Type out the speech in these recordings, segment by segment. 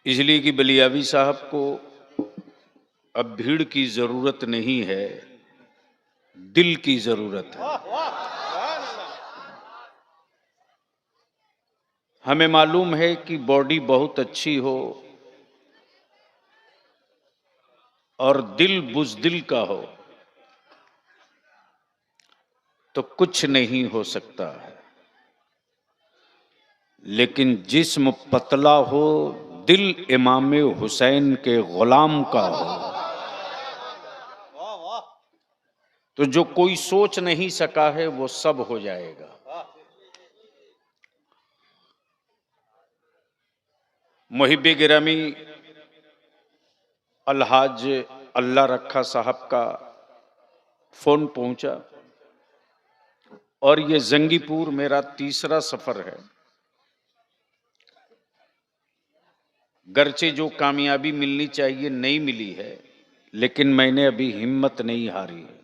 इसलिए कि बलियावी साहब को अब भीड़ की जरूरत नहीं है, दिल की जरूरत है। हमें मालूम है कि बॉडी बहुत अच्छी हो और दिल बुज़दिल का हो तो कुछ नहीं हो सकता है, लेकिन जिस्म पतला हो, दिल इमाम हुसैन के गुलाम का हो, तो जो कोई सोच नहीं सका है वो सब हो जाएगा। मुहिब्बे गिरामी अलहाज अल्लाह रखा साहब का फोन पहुंचा और ये जंगीपुर मेरा तीसरा सफर है। गर्चे जो कामयाबी मिलनी चाहिए नहीं मिली है, लेकिन मैंने अभी हिम्मत नहीं हारी है,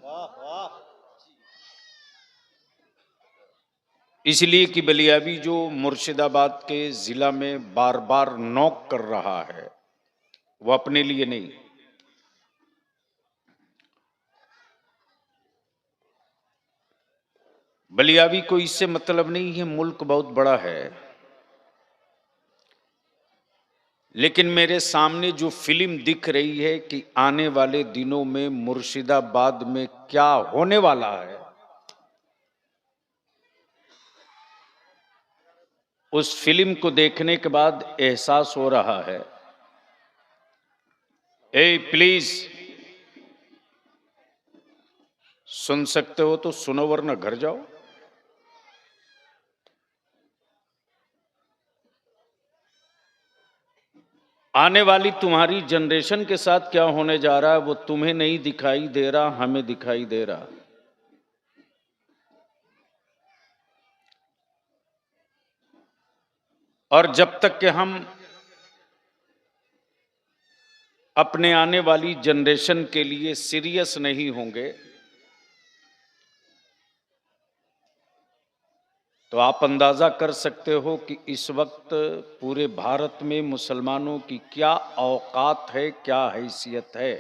इसलिए कि बलियावी जो मुर्शिदाबाद के जिला में बार बार नॉक कर रहा है वो अपने लिए नहीं, बलियावी को इससे मतलब नहीं है, मुल्क बहुत बड़ा है, लेकिन मेरे सामने जो फिल्म दिख रही है कि आने वाले दिनों में मुर्शिदाबाद में क्या होने वाला है, उस फिल्म को देखने के बाद एहसास हो रहा है। ए प्लीज सुन सकते हो तो सुनो वरना घर जाओ। आने वाली तुम्हारी जनरेशन के साथ क्या होने जा रहा है वो तुम्हें नहीं दिखाई दे रहा, हमें दिखाई दे रहा। और जब तक कि हम अपने आने वाली जनरेशन के लिए सीरियस नहीं होंगे तो आप अंदाजा कर सकते हो कि इस वक्त पूरे भारत में मुसलमानों की क्या औकात है, क्या हैसियत है।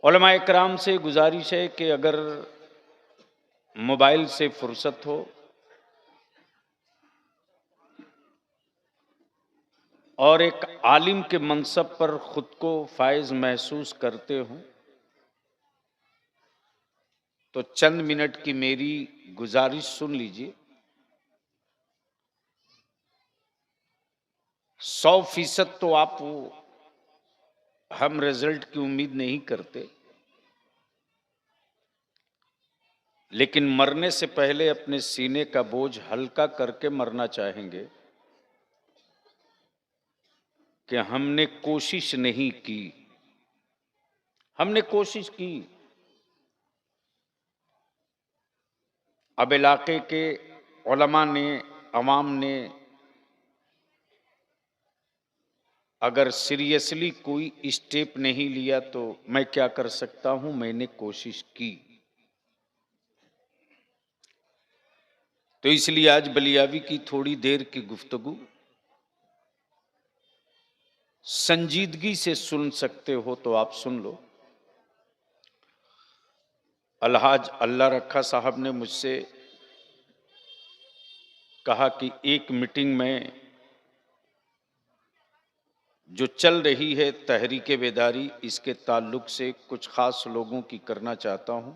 उलमा इकराम से गुजारिश है कि अगर मोबाइल से फुर्सत हो और एक आलिम के मनसब पर खुद को फायज महसूस करते हो तो चंद मिनट की मेरी गुजारिश सुन लीजिए। 100% तो आप हम रिजल्ट की उम्मीद नहीं करते, लेकिन मरने से पहले अपने सीने का बोझ हल्का करके मरना चाहेंगे कि हमने कोशिश नहीं की, हमने कोशिश की। अब इलाके के उलमा ने, अवाम ने अगर सीरियसली कोई स्टेप नहीं लिया तो मैं क्या कर सकता हूं, मैंने कोशिश की। तो इसलिए आज बलियावी की थोड़ी देर की गुफ्तगू संजीदगी से सुन सकते हो तो आप सुन लो। अलहाज अल्लाह रखा साहब ने मुझसे कहा कि एक मीटिंग में जो चल रही है तहरीक बेदारी, इसके ताल्लुक से कुछ खास लोगों की करना चाहता हूं।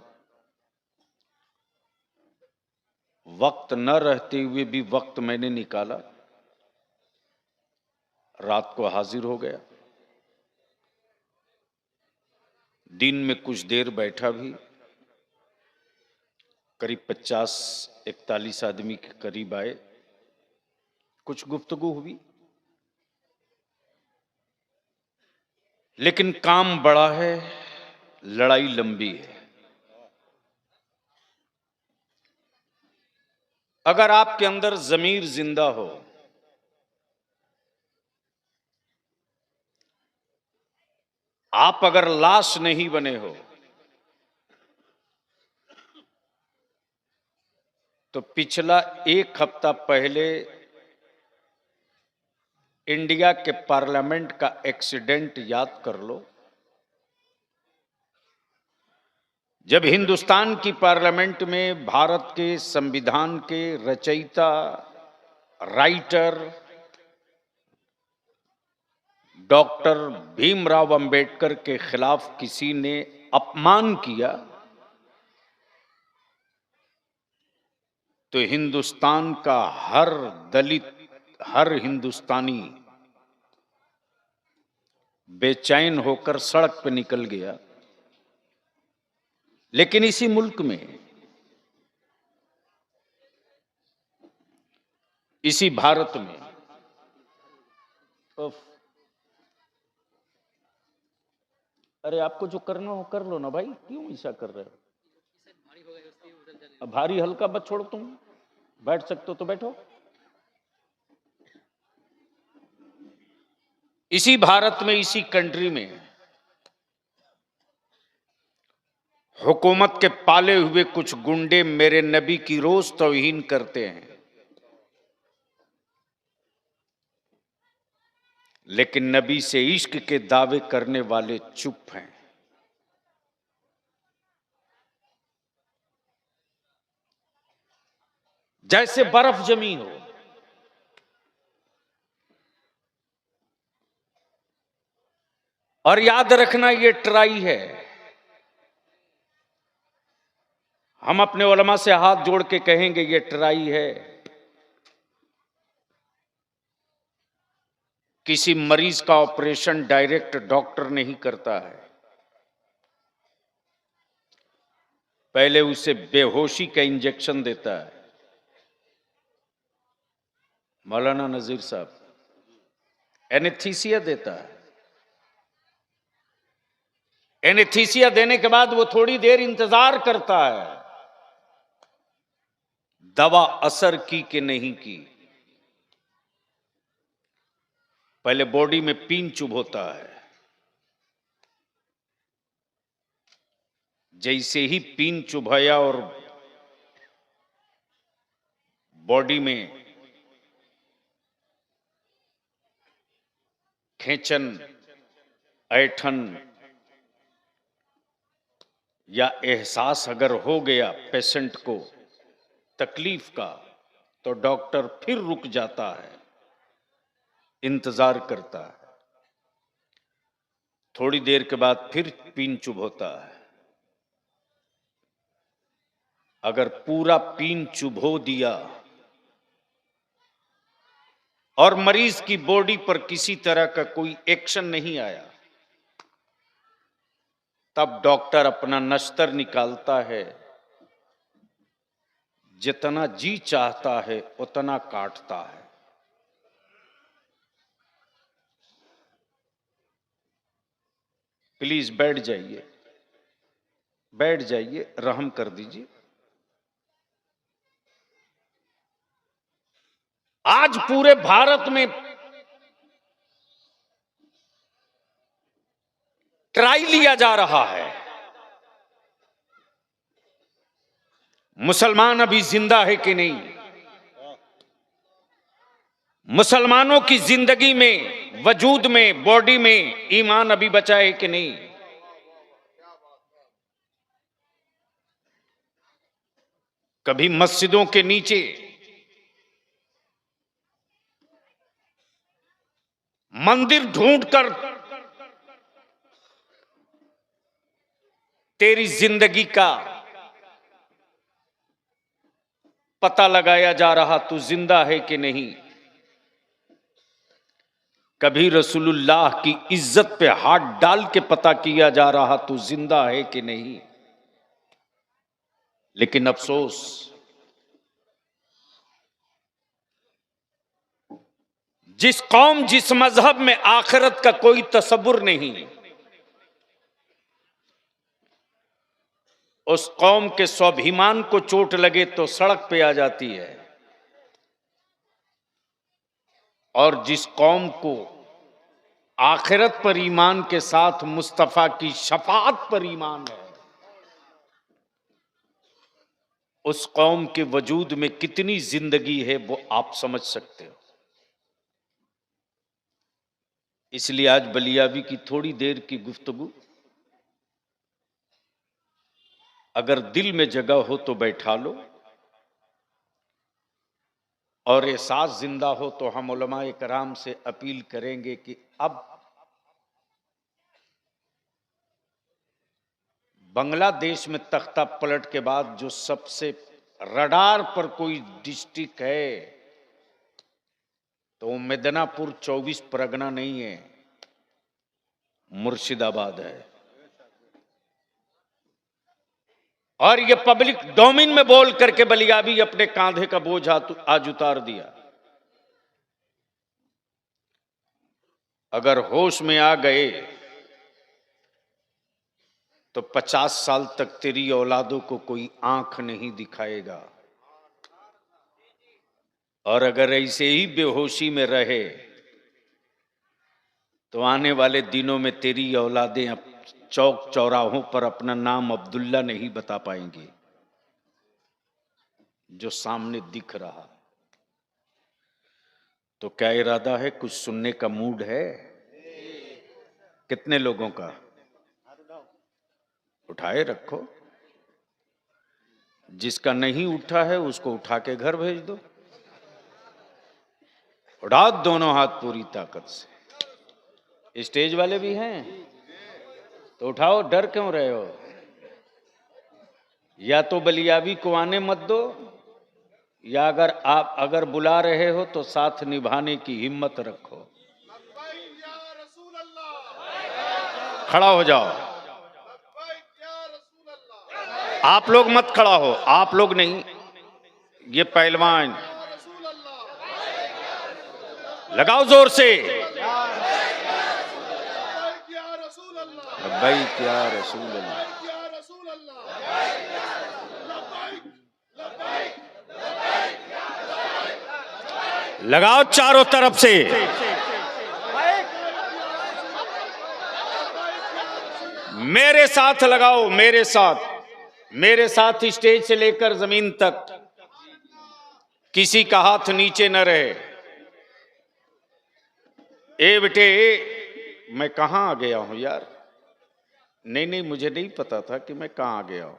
वक्त न रहते हुए भी वक्त मैंने निकाला, रात को हाजिर हो गया, दिन में कुछ देर बैठा भी, करीब 50-41 आदमी के करीब आए, कुछ गुफ्तगू हुई, लेकिन काम बड़ा है, लड़ाई लंबी है। अगर आपके अंदर जमीर जिंदा हो, आप अगर लाश नहीं बने हो, तो पिछला एक हफ्ता पहले इंडिया के पार्लियामेंट का एक्सीडेंट याद कर लो। जब हिंदुस्तान की पार्लियामेंट में भारत के संविधान के रचयिता, राइटर डॉक्टर भीमराव अंबेडकर के खिलाफ किसी ने अपमान किया तो हिंदुस्तान का हर दलित, हर हिंदुस्तानी बेचैन होकर सड़क पर निकल गया। लेकिन इसी मुल्क में, इसी भारत में अरे आपको जो करना हो कर लो ना भाई, क्यों ऐसा कर रहे हो? अब भारी हल्का मत छोड़ो, तुम बैठ सकते हो तो बैठो। इसी भारत में, इसी कंट्री में हुकूमत के पाले हुए कुछ गुंडे मेरे नबी की रोज तौहीन करते हैं, लेकिन नबी से इश्क के दावे करने वाले चुप हैं। जैसे बर्फ जमी हो। और याद रखना, ये ट्राई है। हम अपने उलमा से हाथ जोड़ के कहेंगे ये ट्राई है। किसी मरीज का ऑपरेशन डायरेक्ट डॉक्टर नहीं करता है, पहले उसे बेहोशी का इंजेक्शन देता है। मौलाना नजीर साहब एनेस्थीसिया देता है। एनेस्थीसिया देने के बाद वो थोड़ी देर इंतजार करता है, दवा असर की कि नहीं की। पहले बॉडी में पीन चुभोता है, जैसे ही पीन चुभाया और बॉडी में खेचन, ऐठन या एहसास अगर हो गया पेशेंट को तकलीफ का, तो डॉक्टर फिर रुक जाता है, इंतजार करता है। थोड़ी देर के बाद फिर पीन चुभोता है। अगर पूरा पीन चुभो दिया और मरीज की बॉडी पर किसी तरह का कोई एक्शन नहीं आया, तब डॉक्टर अपना नश्तर निकालता है, जितना जी चाहता है उतना काटता है। प्लीज बैठ जाइए, बैठ जाइए, रहम कर दीजिए। आज पूरे भारत में ट्राई लिया जा रहा है। मुसलमान अभी जिंदा है कि नहीं, मुसलमानों की जिंदगी में, वजूद में, बॉडी में ईमान अभी बचा है कि नहीं। कभी मस्जिदों के नीचे मंदिर ढूंढकर तेरी जिंदगी का पता लगाया जा रहा, तू जिंदा है कि नहीं। कभी रसूलुल्लाह की इज्जत पे हाथ डाल के पता किया जा रहा, तू जिंदा है कि नहीं। लेकिन अफसोस, जिस कौम, जिस मजहब में आखिरत का कोई तसव्वुर नहीं, उस कौम के स्वाभिमान को चोट लगे तो सड़क पे आ जाती है। और जिस कौम को आखिरत पर ईमान के साथ मुस्तफा की शफाअत पर ईमान है, उस कौम के वजूद में कितनी जिंदगी है वो आप समझ सकते हो। इसलिए आज बलियावी की थोड़ी देर की गुफ्तगू अगर दिल में जगह हो तो बैठा लो, और एहसास जिंदा हो तो हम उलमाए कराम से अपील करेंगे कि अब बांग्लादेश में तख्ता पलट के बाद जो सबसे रडार पर कोई डिस्ट्रिक्ट है तो वो मिदनापुर 24 परगना नहीं है, मुर्शिदाबाद है। और ये पब्लिक डोमेन में बोल करके बलियावी अपने कांधे का बोझ आज उतार दिया। अगर होश में आ गए तो 50 साल तक तेरी औलादों को कोई आंख नहीं दिखाएगा, और अगर ऐसे ही बेहोशी में रहे तो आने वाले दिनों में तेरी औलादें अब चौक चौराहों पर अपना नाम अब्दुल्ला नहीं बता पाएंगी, जो सामने दिख रहा। तो क्या इरादा है? कुछ सुनने का मूड है? कितने लोगों का? उठाए रखो। जिसका नहीं उठा है उसको उठा के घर भेज दो। उठा दोनों हाथ पूरी ताकत से। स्टेज वाले भी हैं तो उठाओ, डर क्यों रहे हो? या तो बलियावी को आने मत दो, या अगर बुला रहे हो तो साथ निभाने की हिम्मत रखो। खड़ा हो जाओ। आप लोग मत खड़ा हो, आप लोग नहीं, ये पहलवान। लगाओ जोर से। लब्बैक या रसूल अल्लाह। लगाओ चारों तरफ से। मेरे साथ लगाओ, मेरे साथ, मेरे साथ स्टेज से लेकर जमीन तक किसी का हाथ नीचे न रहे। ए बेटे, मैं कहां आ गया हूं यार? नहीं, मुझे नहीं पता था कि मैं कहां आ गया हूं।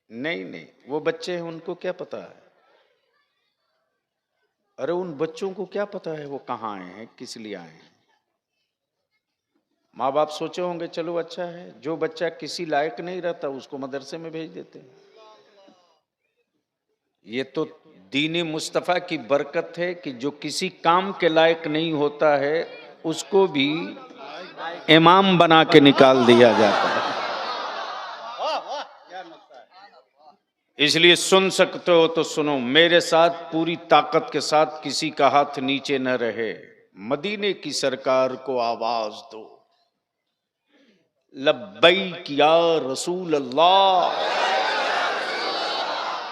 नहीं, वो बच्चे हैं, उनको क्या पता है? अरे उन बच्चों को क्या पता है वो कहां आए हैं, किस लिए आए हैं? माँ बाप सोचे होंगे चलो अच्छा है, जो बच्चा किसी लायक नहीं रहता उसको मदरसे में भेज देते हैं। ये तो दीन मुस्तफ़ा की बरकत है कि जो किसी काम के लायक नहीं होता है उसको भी इमाम बना के निकाल दिया जाता है। इसलिए सुन सकते हो तो सुनो, मेरे साथ पूरी ताकत के साथ किसी का हाथ नीचे न रहे। मदीने की सरकार को आवाज दो, लब्बैक या रसूल अल्लाह,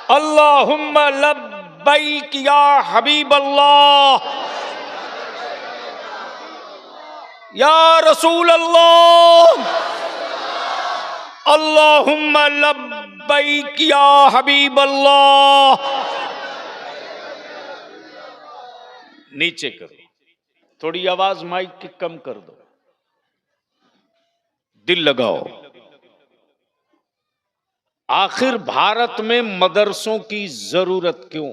अल्लाहुम्मा लब्बैक या हबीब अल्लाह, या रसूल अल्लाह, अल्लाहुम्मा लब्बैक या हबीब अल्लाह। नीचे करो, थोड़ी आवाज माइक की कम कर दो, दिल लगाओ। आखिर भारत में मदरसों की जरूरत क्यों?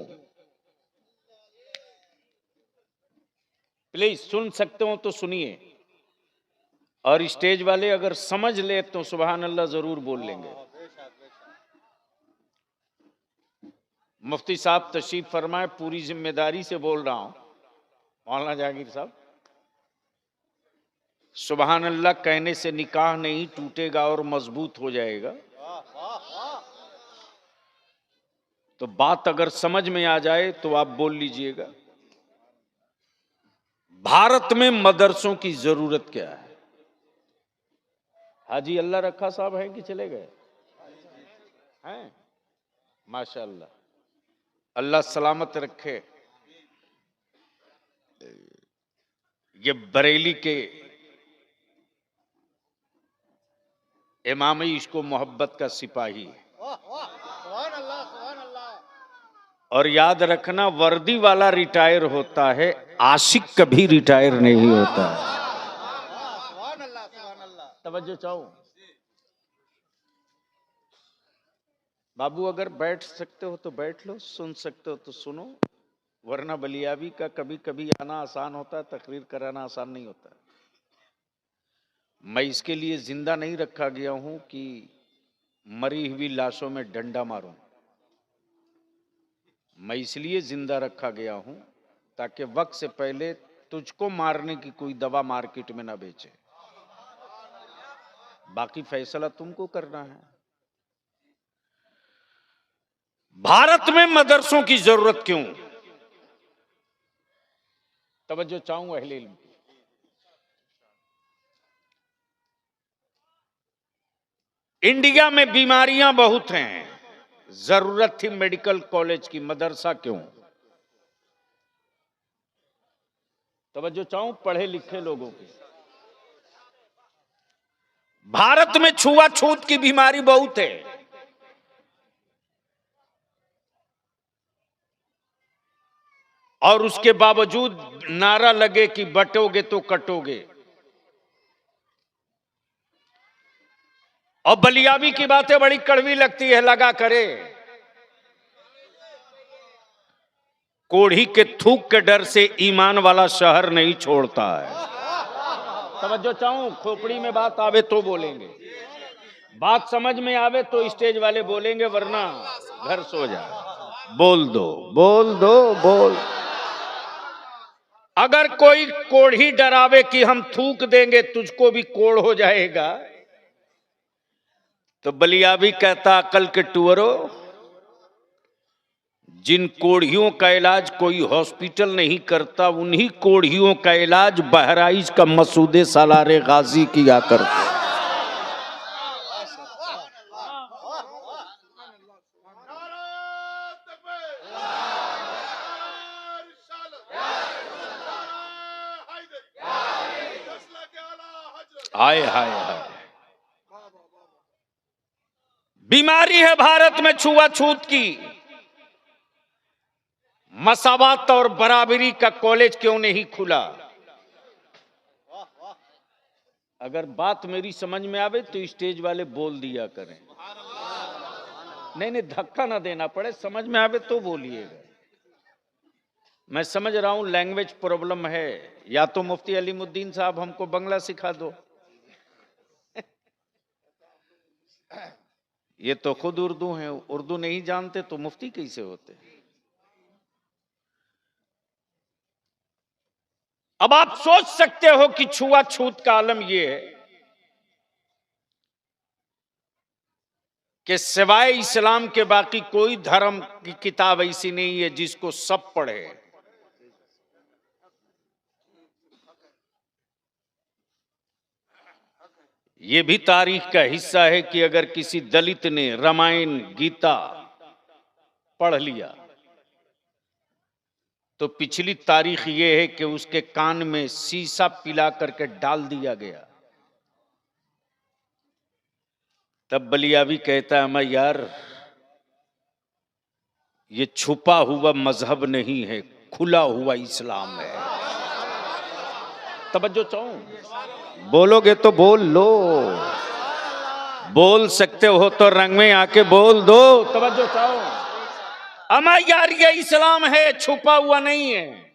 प्लीज सुन सकते हो तो सुनिए, और स्टेज वाले अगर समझ ले तो सुभान अल्लाह जरूर बोल लेंगे। मुफ्ती साहब तशरीफ फरमाए, पूरी जिम्मेदारी से बोल रहा हूं। मौलाना जहांगीर साहब, सुभान अल्लाह कहने से निकाह नहीं टूटेगा और मजबूत हो जाएगा। तो बात अगर समझ में आ जाए तो आप बोल लीजिएगा। भारत में मदरसों की जरूरत क्या है? हाजी अल्लाह रखा साहब हैं कि चले गए? हैं, माशाअल्लाह, अल्लाह सलामत रखे। ये बरेली के इमाम इश्क व मोहब्बत का सिपाही है। और याद रखना, वर्दी वाला रिटायर होता है, आशिक कभी रिटायर नहीं होता। तवज्जो चाहो बाबू, अगर बैठ सकते हो तो बैठ लो, सुन सकते हो तो सुनो, वरना बलियाबी का कभी कभी आना आसान होता है, तकरीर कराना आसान नहीं होता। मैं इसके लिए जिंदा नहीं रखा गया हूं कि मरी हुई लाशों में डंडा मारूं। मैं इसलिए जिंदा रखा गया हूं ताकि वक्त से पहले तुझको मारने की कोई दवा मार्केट में ना बेचे। बाकी फैसला तुमको करना है। भारत में मदरसों की जरूरत क्यों? तवज्जो चाहूंगा अहले इल्म की। इंडिया में बीमारियां बहुत हैं, जरूरत थी मेडिकल कॉलेज की, मदरसा क्यों? तवज्जो चाहूं पढ़े लिखे लोगों की। भारत में छुआछूत की बीमारी बहुत है, और उसके बावजूद नारा लगे कि बटोगे तो कटोगे। और बलियाबी की बातें बड़ी कड़वी लगती है, लगा करे। कोढ़ी के थूक के डर से ईमान वाला शहर नहीं छोड़ता है। तवज्जो चाहूं, खोपड़ी में बात आवे तो बोलेंगे, बात समझ में आवे तो स्टेज वाले बोलेंगे, वरना घर सो जाए। बोल दो, बोल दो, बोल। अगर कोई कोढ़ी डरावे कि हम थूक देंगे तुझको भी कोढ़ हो जाएगा, तो बलियाबी कहता अकल के टुअरो, जिन कोढ़ियों का इलाज कोई हॉस्पिटल नहीं करता, उन्हीं कोढ़ियों का इलाज बहराइच का मसूदे सालारे गाजी किया करता। हाय हाय हाय, बीमारी है भारत में छुआछूत की। मसावत और बराबरी का कॉलेज क्यों नहीं खुला? अगर बात मेरी समझ में आवे तो स्टेज वाले बोल दिया करें। नहीं नहीं, धक्का ना देना पड़े, समझ में आवे तो बोलिएगा। मैं समझ रहा हूं लैंग्वेज प्रॉब्लम है, या तो मुफ्ती अलीमुद्दीन साहब हमको बंगला सिखा दो। ये तो खुद उर्दू हैं, उर्दू नहीं जानते तो मुफ्ती कैसे होते? अब आप सोच सकते हो कि छुआछूत का आलम यह है कि सिवाय इस्लाम के बाकी कोई धर्म की किताब ऐसी नहीं है जिसको सब पढ़े। यह भी तारीख का हिस्सा है कि अगर किसी दलित ने रामायण गीता पढ़ लिया तो पिछली तारीख यह है कि उसके कान में शीशा पिला करके डाल दिया गया। तब बलियाबी कहता है, मैं यार ये छुपा हुआ मजहब नहीं है, खुला हुआ इस्लाम है। तवज्जो चाहूं, बोलोगे तो बोल लो, बोल सकते हो तो रंग में आके बोल दो। तवज्जो चाहूं, अमा यार ये इस्लाम है, छुपा हुआ नहीं है,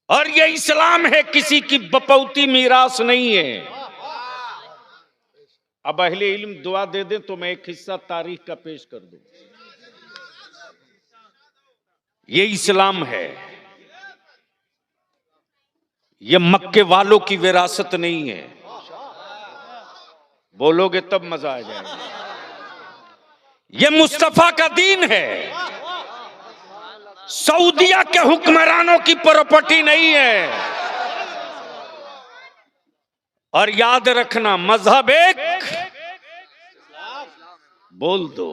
और ये इस्लाम है, किसी की बपौती मीरास नहीं है। अब अहले इल्म दुआ दे दे तो मैं एक हिस्सा तारीख का पेश कर दूं। ये इस्लाम है, ये मक्के वालों की विरासत नहीं है। बोलोगे तब मजा आ जाएगा। ये मुस्तफा का दीन है, सऊदिया के हुक्मरानों की प्रॉपर्टी नहीं है। और याद रखना, मजहब एक, बोल दो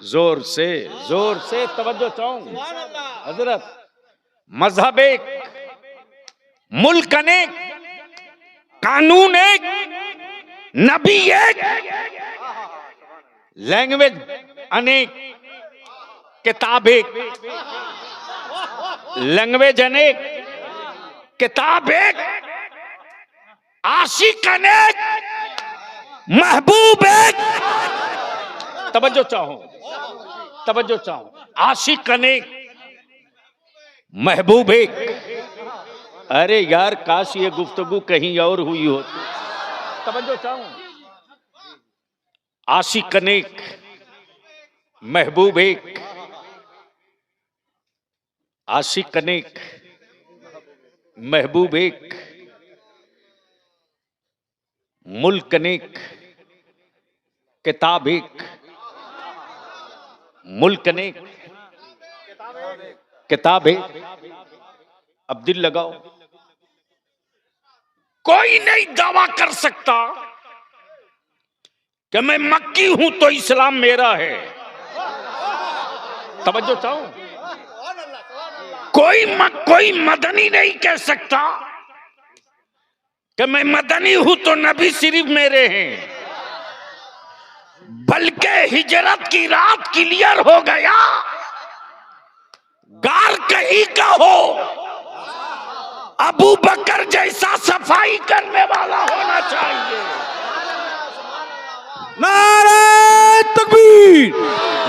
जोर से, जोर से। तवज्जो चाहूं हजरत, मजहब एक, मुल्क अनेक, कानून एक, नबी एक, लैंग्वेज अनेक, किताब एक, लैंग्वेज अनेक, किताब एक, आशिक अनेक, महबूब एक। तवज्जो चाहो, तवज्जो चाहो। आशिक अनेक, महबूब एक। अरे यार काश ये गुफ्तगू कहीं और हुई होती। तवज्जो चाहो। आशिक अनेक, महबूब एक। आशिक अनेक, महबूब एक, मुल्क अनेक, किताब एक। मुल्क अनेक, किताब एक। अब दिल लगाओ, कोई नहीं दावा कर सकता कि मैं मक्की हूं तो इस्लाम मेरा है। तवज्जो चाहो। कोई मदनी नहीं कह सकता कि मैं मदनी हूं तो नबी सिर्फ मेरे हैं। बल्कि हिजरत की रात क्लियर हो गया, गार कहीं का हो, अबू बकर जैसा सफाई करने वाला होना चाहिए। नारे तकबीर,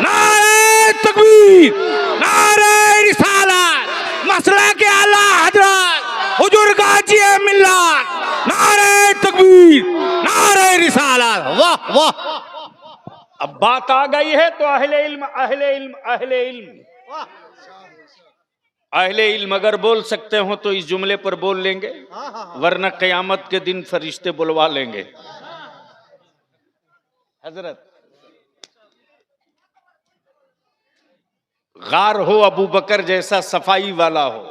नारे तकबीर, नारे रिसालत, मसला के आला हजरत हुजूर गाजी मिल्लत। नारे तकबीर, नारे रिसालत। वाह वाह। अब बात आ गई है तो अहले इल्म, अहले इल्म, अहले इल्म, अहले इल्म अगर बोल सकते हो तो इस जुमले पर बोल लेंगे, वरना कयामत के दिन फरिश्ते बुलवा लेंगे। हजरत गार हो, अबू बकर जैसा सफाई वाला हो।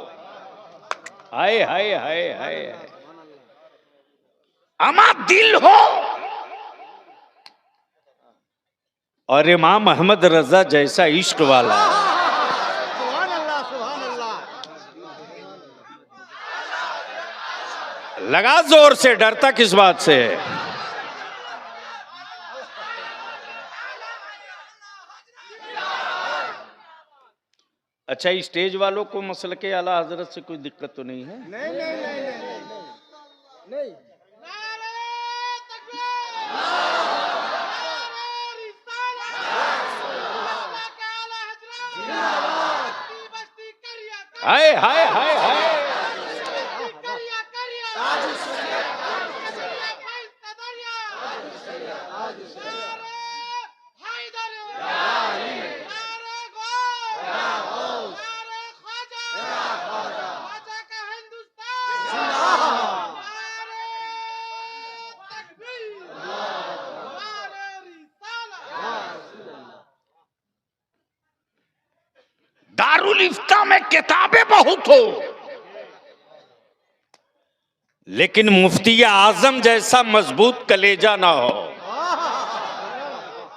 हाय हाय हाय हाय। अमा दिल हो और इमाम अहमद रजा जैसा इश्क वाला। सुभान अल्लाह, सुभान अल्लाह। लगा जोर से, डरता किस बात से है? अच्छा, स्टेज वालों को मसल के आला हजरत से कोई दिक्कत तो नहीं है? नहीं नहीं नहीं नहीं नहीं। हाय हाय हाय हाय। दारुल इफ्ता में किताबें बहुत हो, लेकिन मुफ्ती आजम जैसा मजबूत कलेजा ना हो।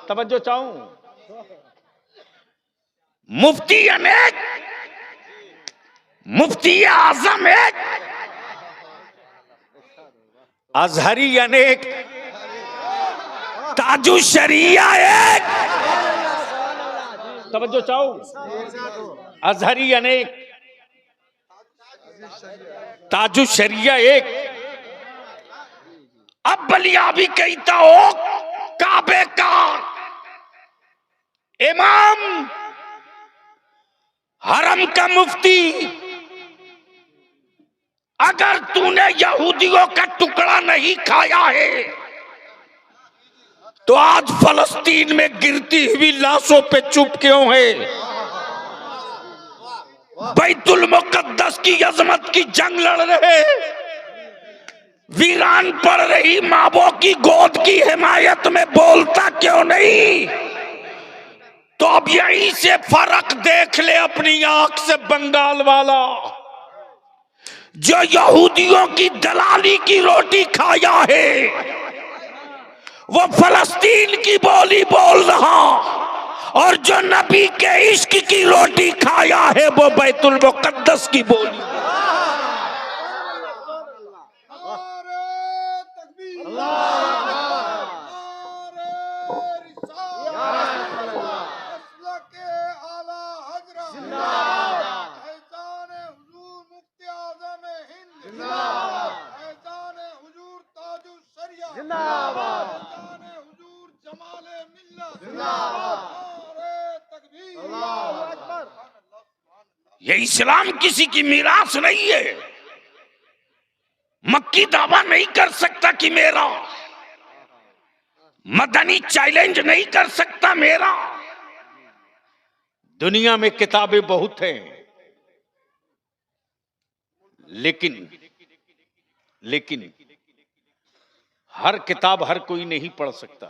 तवज्जो चाहूं। मुफ्ती अनेक, मुफ्ती आजम एक, अजहरी अनेक, ताजु शरिया एक। तवज्जो चाहूं। अजहरी अनेक, ताजु शरिया एक। अब बलियाबी कहता हो काबे का इमाम, हरम का मुफ्ती। अगर तूने यहूदियों का टुकड़ा नहीं खाया है तो आज फलस्तीन में गिरती हुई लाशों पे चुप क्यों है? बैतुल मुकद्दस की अजमत की जंग लड़ रहे, वीरान पड़ रही माँ की गोद की हिमायत में बोलता क्यों नहीं? तो अब यहीं से फर्क देख ले अपनी आंख से, बंगाल वाला जो यहूदियों की दलाली की रोटी खाया है वो फलस्तीन की बोली बोल रहा, और जो नबी के इश्क की रोटी खाया है वो बैतुल मुकद्दस की बोली। ये इस्लाम किसी की मीरास नहीं है। मक्की दावा नहीं कर सकता कि मेरा, मदनी चैलेंज नहीं कर सकता मेरा। दुनिया में किताबें बहुत हैं, लेकिन हर किताब हर कोई नहीं पढ़ सकता।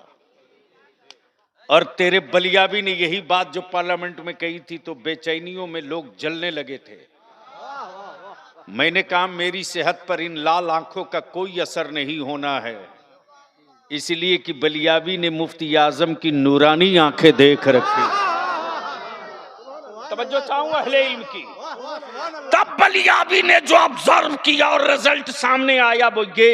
और तेरे बलियाबी ने यही बात जो पार्लियामेंट में कही थी तो बेचैनियों में लोग जलने लगे थे। मैंने कहा मेरी सेहत पर इन लाल आंखों का कोई असर नहीं होना है, इसलिए कि बलियाबी ने मुफ्ती आजम की नूरानी आंखें देख रखी। तवज्जो चाहूंगा अहले इल्म की। तब बलियाबी ने जो ऑब्जर्व किया और रिजल्ट सामने आया वो ये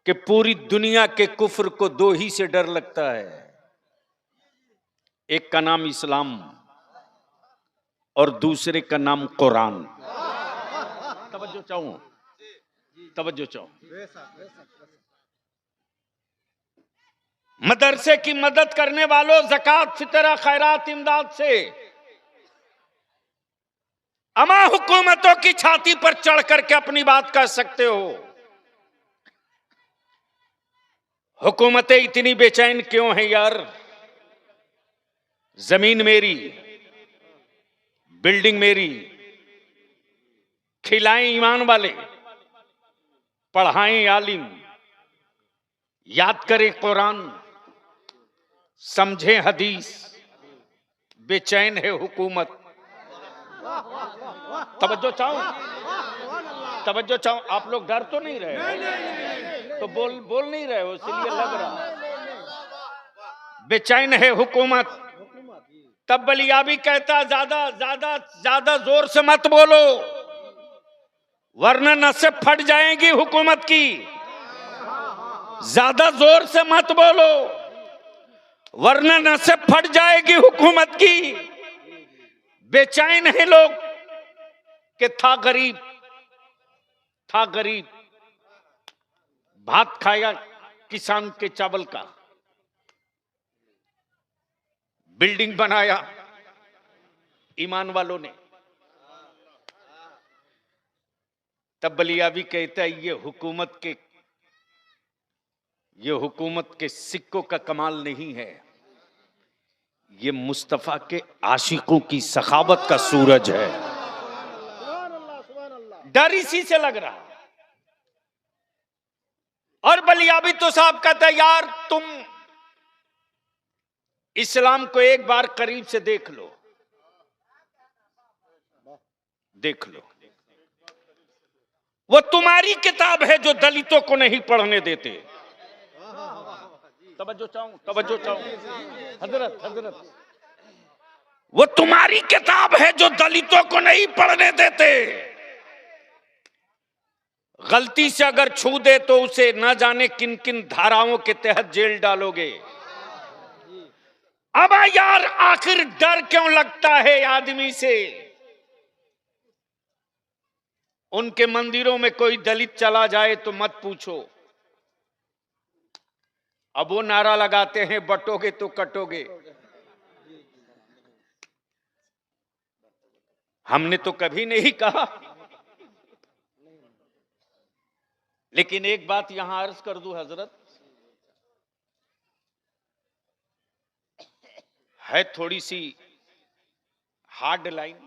कि पूरी दुनिया के कुफ्र को दो ही से डर लगता है, एक का नाम इस्लाम और दूसरे का नाम कुरान। तवज्जो चाहूं। मदरसे की मदद करने वालों, ज़कात, फितरा, खैरात, इमदाद से अमा हुकूमतों की छाती पर चढ़ करके अपनी बात कह सकते हो। हुकूमतें इतनी बेचैन क्यों हैं यार? जमीन मेरी, बिल्डिंग मेरी, खिलाएं ईमान वाले, पढ़ाएं आलिम, याद करें कुरान, समझें हदीस, बेचैन है हुकूमत। तवज्जो चाहूं। आप लोग डर तो नहीं रहे? तो बोल नहीं रहे हो, इसलिए लग रहा। बेचैन है हुकूमत। तब बलियाबी कहता ज्यादा जोर से मत बोलो, वरना नसें फट जाएंगी हुकूमत की। ज्यादा जोर से मत बोलो, वरना नसें फट जाएगी हुकूमत की। बेचैन है लोग कि था गरीब, भात खाया किसान के चावल का, बिल्डिंग बनाया ईमान वालों ने। तब बलियाबी कहता है ये हुकूमत के सिक्कों का कमाल नहीं है, ये मुस्तफा के आशिकों की सखावत का सूरज है। डर इसी से लग रहा। और बलियाबी तो साहब कहता है यार तुम इस्लाम को एक बार करीब से देख लो। वो तुम्हारी किताब है जो दलितों को नहीं पढ़ने देते। तवज्जो चाहूं। हजरत वो तुम्हारी किताब है जो दलितों को नहीं पढ़ने देते। गलती से अगर छू दे तो उसे न जाने किन किन धाराओं के तहत जेल डालोगे। अब यार आखिर डर क्यों लगता है आदमी से? उनके मंदिरों में कोई दलित चला जाए तो मत पूछो। अब वो नारा लगाते हैं बटोगे तो कटोगे। हमने तो कभी नहीं कहा। लेकिन एक बात यहां अर्ज कर दूं हजरत, है थोड़ी सी हार्ड लाइन,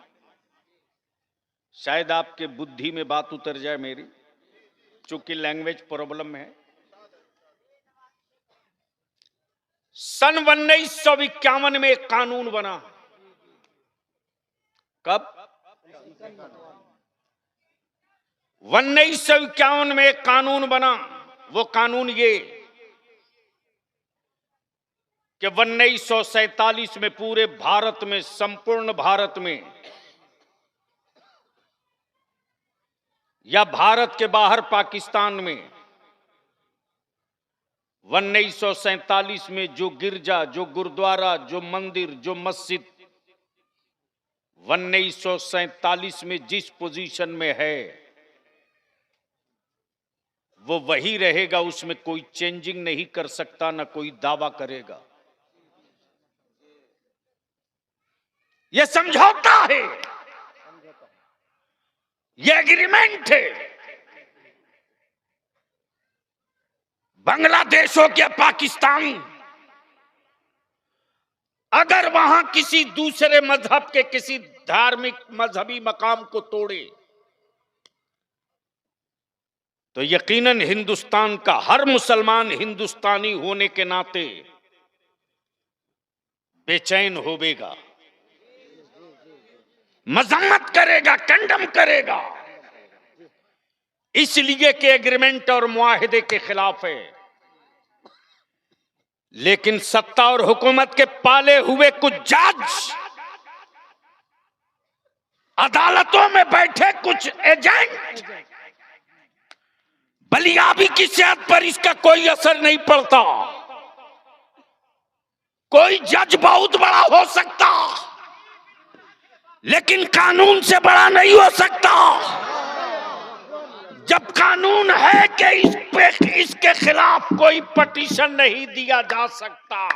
शायद आपके बुद्धि में बात उतर जाए मेरी, चूंकि लैंग्वेज प्रॉब्लम है। सन 1951 में एक कानून बना। कब? 1951 में एक कानून बना। वो कानून ये कि 1947 में पूरे भारत में, संपूर्ण भारत में या भारत के बाहर पाकिस्तान में 1947 में जो गिरजा, जो गुरुद्वारा, जो मंदिर, जो मस्जिद 1947 में जिस पोजीशन में है वो वही रहेगा, उसमें कोई चेंजिंग नहीं कर सकता, ना कोई दावा करेगा। ये समझौता है, ये एग्रीमेंट है। बांग्लादेश हो गया, पाकिस्तान, अगर वहां किसी दूसरे मजहब के किसी धार्मिक मजहबी मकाम को तोड़े तो यकीनन हिंदुस्तान का हर मुसलमान हिंदुस्तानी होने के नाते बेचैन होवेगा, मजम्मत करेगा, कंडम करेगा, इसलिए कि एग्रीमेंट और मुआहिदे के खिलाफ है। लेकिन सत्ता और हुकूमत के पाले हुए कुछ जज, अदालतों में बैठे कुछ एजेंट, बलियाबी की सेहत पर इसका कोई असर नहीं पड़ता। कोई जज बहुत बड़ा हो सकता, लेकिन कानून से बड़ा नहीं हो सकता। जब कानून है कि इसके खिलाफ कोई पटिशन नहीं दिया जा सकता,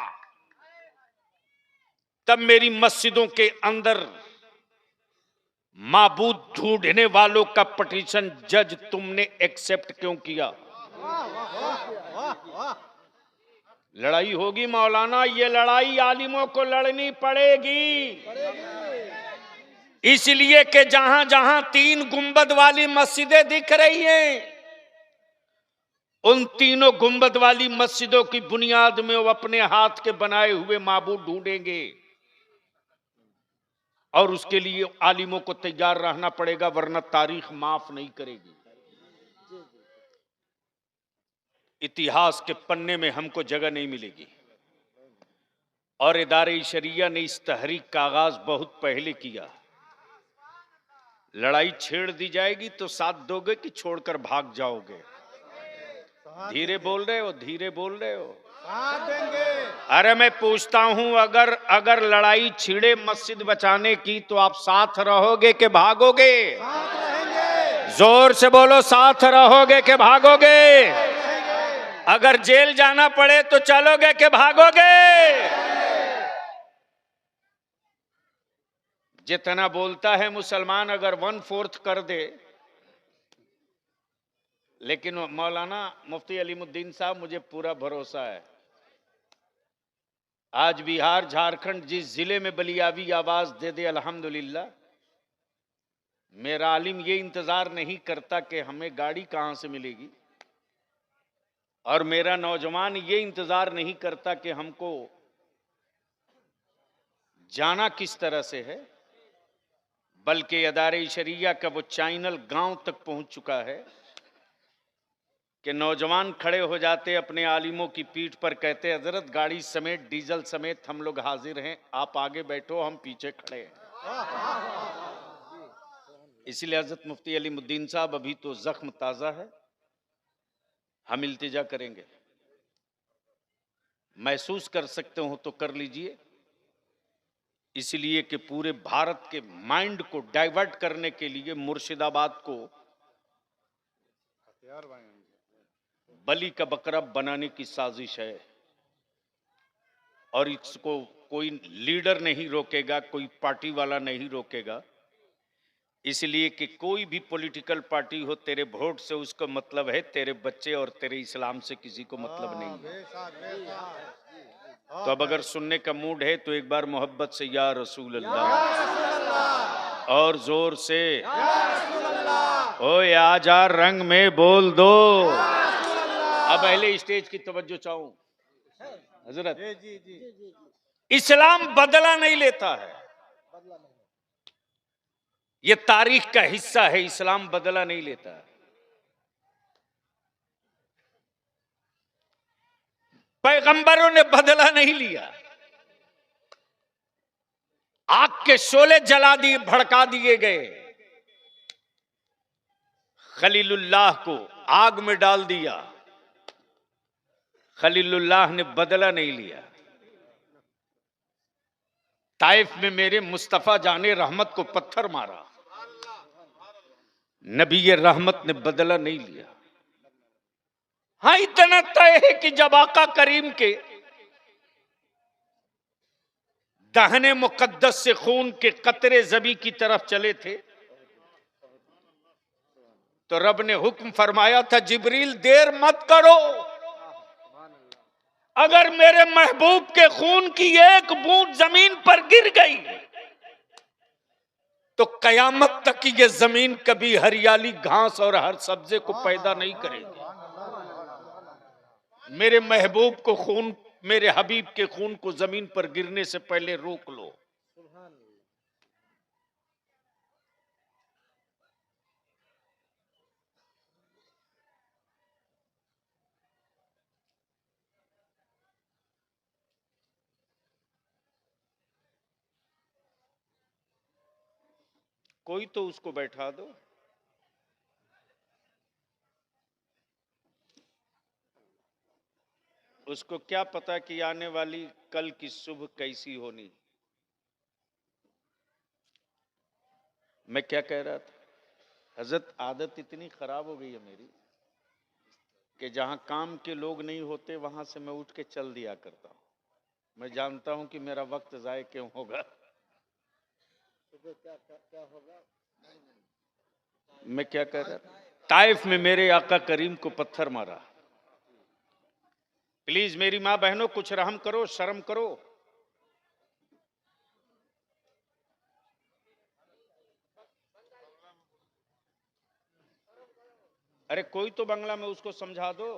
तब मेरी मस्जिदों के अंदर माबूद ढूंढने वालों का पटिशन जज तुमने एक्सेप्ट क्यों किया? लड़ाई होगी मौलाना, ये लड़ाई आलिमों को लड़नी पड़ेगी, इसलिए कि जहां जहां 3 गुंबद वाली मस्जिदें दिख रही हैं, उन तीनों गुंबद वाली मस्जिदों की बुनियाद में वो अपने हाथ के बनाए हुए माबूद ढूंढेंगे, और उसके लिए आलिमों को तैयार रहना पड़ेगा, वरना तारीख माफ नहीं करेगी। इतिहास के पन्ने में हमको जगह नहीं मिलेगी। और इदारे शरिया ने इस तहरीक का आगाज बहुत पहले किया। लड़ाई छेड़ दी जाएगी तो साथ दोगे कि छोड़कर भाग जाओगे? धीरे बोल रहे हो, धीरे बोल रहे हो। साथ देंगे। अरे मैं पूछता हूं, अगर लड़ाई छिड़े मस्जिद बचाने की तो आप साथ रहोगे कि भागोगे? साथ रहेंगे। जोर से बोलो, साथ रहोगे कि भागोगे? अगर जेल जाना पड़े तो चलोगे कि भागोगे? जितना बोलता है मुसलमान अगर 1/4 कर दे, लेकिन मौलाना मुफ्ती अलीमुद्दीन साहब, मुझे पूरा भरोसा है, आज बिहार झारखंड जिस जिले में बलियाबी आवाज दे दे, अल्हम्दुलिल्लाह, मेरा आलिम ये इंतजार नहीं करता कि हमें गाड़ी कहां से मिलेगी, और मेरा नौजवान ये इंतजार नहीं करता कि हमको जाना किस तरह से है, बल्कि अदारे शरिया का वो चैनल गांव तक पहुंच चुका है कि नौजवान खड़े हो जाते अपने आलिमों की पीठ पर, कहते हजरत गाड़ी समेत डीजल समेत हम लोग हाजिर हैं, आप आगे बैठो, हम पीछे खड़े हैं। इसलिए हजरत मुफ्ती अलीमुद्दीन साहब, अभी तो जख्म ताजा है, हम इल्तिजा करेंगे, महसूस कर सकते हो तो कर लीजिए, इसलिए कि पूरे भारत के माइंड को डाइवर्ट करने के लिए मुर्शिदाबाद को बलि का बकरा बनाने की साजिश है, और इसको कोई लीडर नहीं रोकेगा, कोई पार्टी वाला नहीं रोकेगा, इसलिए कि कोई भी पॉलिटिकल पार्टी हो, तेरे वोट से उसको मतलब है, तेरे बच्चे और तेरे इस्लाम से किसी को मतलब नहीं है। तो अब अगर सुनने का मूड है तो एक बार मोहब्बत से या रसूल अल्लाह, और जोर से ओए आजा रंग में बोल दो। अब अहले स्टेज की तवज्जो चाहूं हजरत, इस्लाम बदला नहीं लेता है, ये तारीख का हिस्सा है, इस्लाम बदला नहीं लेता है। पैगंबरों ने बदला नहीं लिया, आग के शोले जला दिए, भड़का दिए गए, खलीलुल्लाह को आग में डाल दिया, खलीलुल्लाह ने बदला नहीं लिया। ताइफ में मेरे मुस्तफा जाने रहमत को पत्थर मारा, नबी रहमत ने बदला नहीं लिया। हाँ, इतना तय है कि जब आका करीम के दाहने मुकद्दस से खून के कतरे ज़बी की तरफ चले थे तो रब ने हुक्म फरमाया था, जिब्रील देर मत करो, अगर मेरे महबूब के खून की एक बूंद जमीन पर गिर गई तो कयामत तक की ये जमीन कभी हरियाली घास और हर सब्जे को पैदा नहीं करेगी। मेरे महबूब को खून, मेरे हबीब के खून को जमीन पर गिरने से पहले रोक लो। कोई तो उसको बैठा दो। उसको क्या पता कि आने वाली कल की सुबह कैसी होनी। मैं क्या कह रहा था, हजरत आदत इतनी खराब हो गई है मेरी कि जहां काम के लोग नहीं होते वहां से मैं उठ के चल दिया करता हूं। मैं जानता हूं कि मेरा वक्त जाए क्यों होगा। मैं क्या कह रहा था, ताइफ में मेरे आका करीम को पत्थर मारा। प्लीज मेरी मां बहनों कुछ रहम करो, शर्म करो। अरे कोई तो बांग्ला में उसको समझा दो।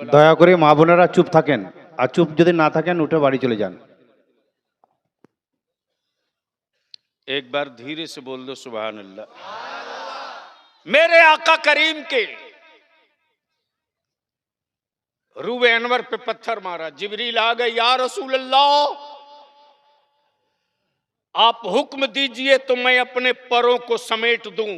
দয়া করে মা বোনেরা চুপ থাকেন, আর চুপ যদি না থাকেন উঠে বাড়ি চলে যান। एक बार धीरे से बोल दो सुभान अल्लाह। मेरे आका करीम के रूए अनवर पे पत्थर मारा। जिब्रील आ गए, या रसूल अल्लाह आप हुक्म दीजिए तो मैं अपने परों को समेट दूं।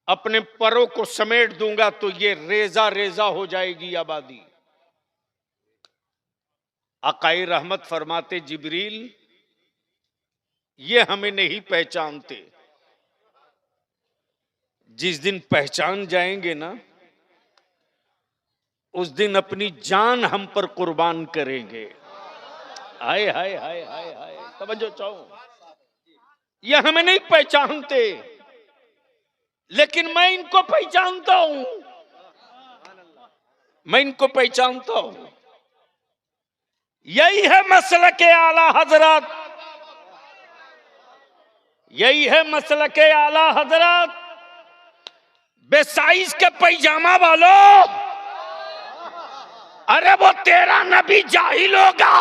अपने परों को समेट दूंगा तो ये रेजा रेजा हो जाएगी आबादी। आकाई रहमत फरमाते, जिब्रील ये हमें नहीं पहचानते, जिस दिन पहचान जाएंगे ना उस दिन अपनी जान हम पर कुर्बान करेंगे। हाय हाय हाय हाय हाय, तवज्जो चाहो। ये हमें नहीं पहचानते लेकिन मैं इनको पहचानता हूं, मैं इनको पहचानता हूं। यही है मसलक आला हजरत, यही है मसलक आला हजरत। बेसाइज के पैजामा वालों, अरे वो तेरा नबी जाहिल होगा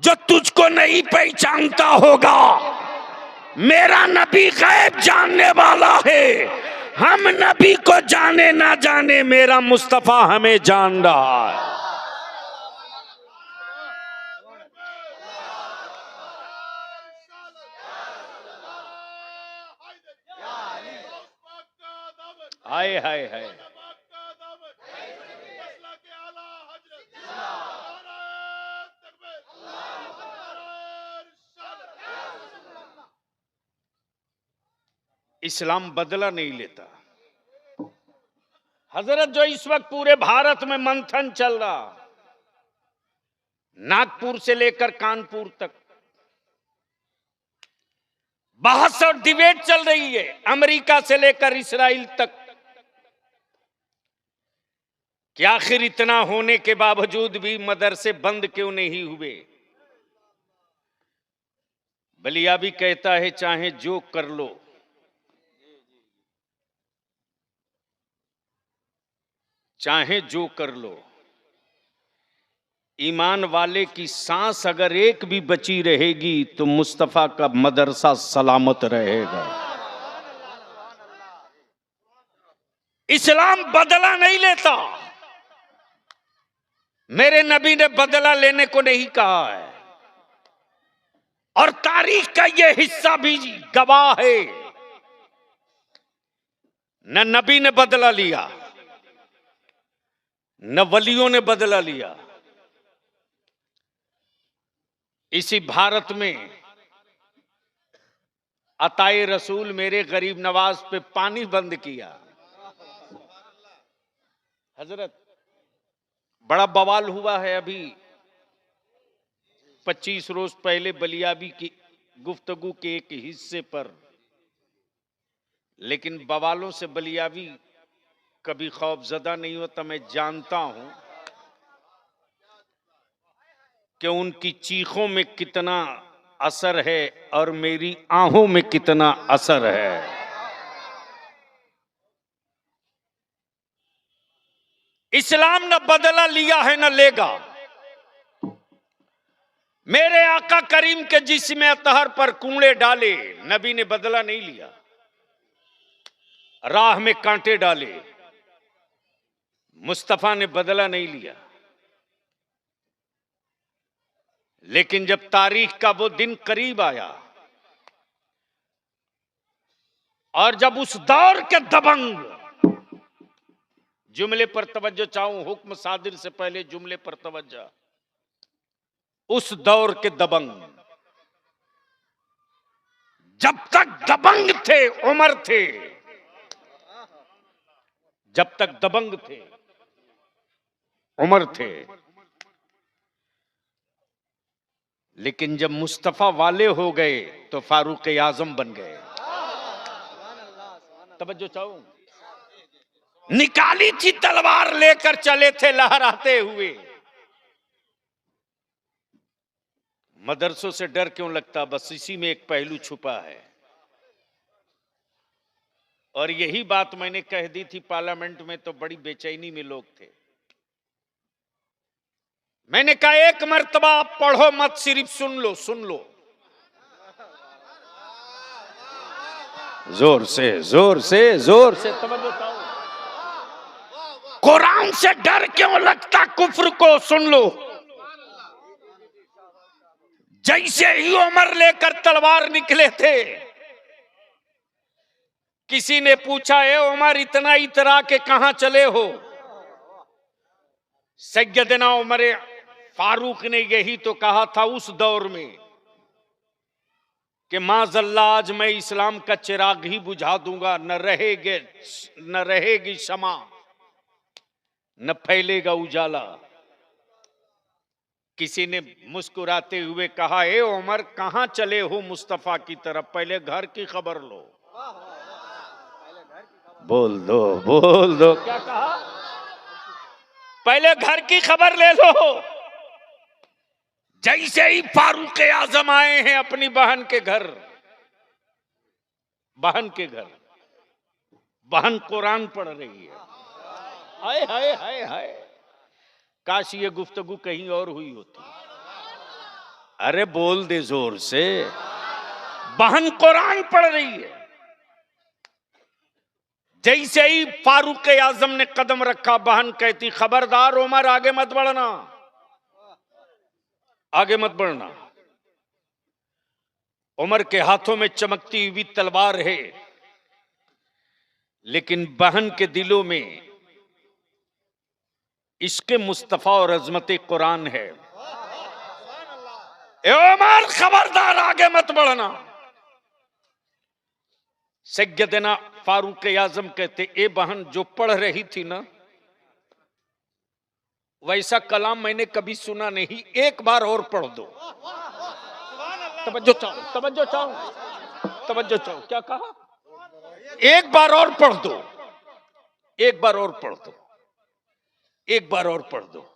जो तुझको नहीं पहचानता होगा। मेरा नबी गैब जानने वाला है। हम नबी को जाने ना जाने, मेरा मुस्तफा हमें जान रहा है। हाय हाय हाय, इस्लाम बदला नहीं लेता। हजरत जो इस वक्त पूरे भारत में मंथन चल रहा, नागपुर से लेकर कानपुर तक बहस और डिबेट चल रही है, अमेरिका से लेकर इस्राइल तक, कि आखिर इतना होने के बावजूद भी मदरसे बंद क्यों नहीं हुए। बलिया भी कहता है चाहे जो कर लो, चाहे जो कर लो, ईमान वाले की सांस अगर एक भी बची रहेगी तो मुस्तफा का मदरसा सलामत रहेगा। इस्लाम बदला नहीं लेता। मेरे नबी ने बदला लेने को नहीं कहा है, और तारीख का यह हिस्सा भी गवाह है। न नबी ने बदला लिया, न वलियों ने बदला लिया। इसी भारत में अताए रसूल मेरे गरीब नवाज पे पानी बंद किया। हजरत बड़ा बवाल हुआ है अभी 25 रोज पहले बलियाबी की गुफ्तगू के एक हिस्से पर, लेकिन बवालों से बलियाबी कभी खौफजदा नहीं होता। मैं जानता हूं कि उनकी चीखों में कितना असर है और मेरी आहों में कितना असर है। इस्लाम न बदला लिया है न लेगा। मेरे आका करीम के जिस्म अतहर पर कूड़े डाले, नबी ने बदला नहीं लिया। राह में कांटे डाले, मुस्तफा ने बदला नहीं लिया। लेकिन जब तारीख का वो दिन करीब आया और जब उस दौर के दबंग, जुमले पर तवज्जो चाहूं, हुक्म सादिर से पहले जुमले पर तवज्जो, उस दौर के दबंग, जब तक दबंग थे उमर थे, जब तक दबंग थे उमर थे, लेकिन जब मुस्तफा वाले हो गए तो फारूक आजम बन गए। तवज्जो चाहूं, निकाली थी तलवार लेकर चले थे लहराते हुए। मदरसों से डर क्यों लगता? बस इसी में एक पहलू छुपा है। और यही बात मैंने कह दी थी पार्लियामेंट में, तो बड़ी बेचैनी में लोग थे। मैंने कहा एक मर्तबा आप पढ़ो मत, सिर्फ सुन लो, सुन लो। जोर से जोर से जोर से तवज्जो चाहो। कुरान से डर क्यों लगता कुफ्र को? सुन लो। जैसे ही उमर लेकर तलवार निकले थे, किसी ने पूछा, ए उमर इतना इतरा के कहां चले हो? सैयदना उमर फारूक ने यही तो कहा था उस दौर में कि माज़ल्ला आज मैं इस्लाम का चिराग ही बुझा दूंगा, न रहेगी शमा, न फैलेगा उजाला। किसी ने मुस्कुराते हुए कहा, ए उमर कहां चले हो मुस्तफा की तरफ? पहले घर की खबर लो। बोल दो बोल दो। क्या कहा? पहले घर की खबर ले लो। जैसे ही फारूक आजम आए हैं अपनी बहन के घर, बहन के घर, बहन कुरान पढ़ रही है। हाय हाय हाय हाय, काश ये गुफ्तगू कहीं और हुई होती। अरे बोल दे जोर से। बहन कुरान पढ़ रही है। जैसे ही फारूक आजम ने कदम रखा, बहन कहती, खबरदार उमर आगे मत बढ़ना, आगे मत बढ़ना। उमर के हाथों में चमकती हुई तलवार है, लेकिन बहन के दिलों में इश्क़ मुस्तफा और अजमत कुरान है। ए उमर खबरदार आगे मत बढ़ना। सैयदना फारूक आजम कहते, ए बहन जो पढ़ रही थी ना, वैसा कलाम मैंने कभी सुना नहीं, एक बार और पढ़ दो। तवज्जो चाहो, तवज्जो चाहो, तवज्जो चाहो। क्या कहा? एक बार और पढ़ दो, एक बार और पढ़ दो, एक बार और पढ़ दो।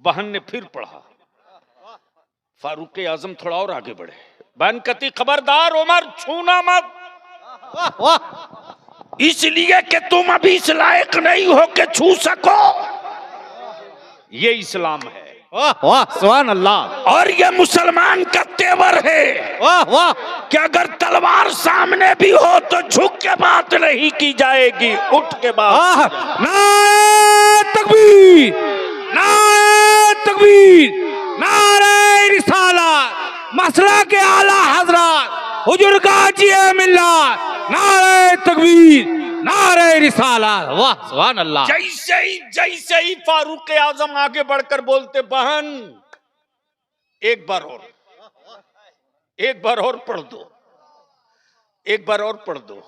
बहन ने फिर पढ़ा। फारूक आजम थोड़ा और आगे बढ़े। बहन कहती, खबरदार उमर छूना मत, इसलिए कि तुम अभी इस लायक नहीं हो कि छू सको। ये इस्लाम है। वाह वाह सुभान अल्लाह। और ये मुसलमान का तेवर है। वाह वाह। कि अगर तलवार सामने भी हो तो झुक के बात नहीं की जाएगी, उठ के बात। नारे तकबीर, नारे तकबीर, नारे रिसालत, मसला के आला हजरत हुजूर गाजी मिल्लत, नारे तकबीर, नारे रिसालत। वाह सुभान अल्लाह। जैसे ही फारूक आजम आगे बढ़कर बोलते, बहन एक बार और, एक बार और पढ़ दो, एक बार और पढ़ दो।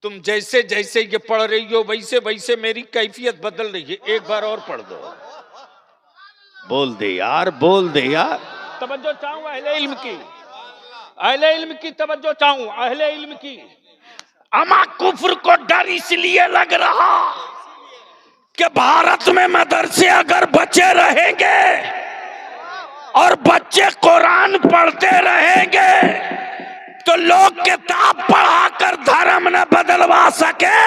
तुम जैसे जैसे ये पढ़ रही हो वैसे वैसे मेरी कैफियत बदल रही है। एक बार और पढ़ दो। बोल दे यार, बोल दे यार। तवज्जो चाहूं अहले इल्म की, अहले इल्म की तवज्जो चाहूं, अहले इल्म की। अमा कुफ्र को डर इसलिए लग रहा कि भारत में मदरसे अगर बचे रहेंगे और बच्चे कुरान पढ़ते रहेंगे तो लोग किताब पढ़ाकर धर्म न बदलवा सके,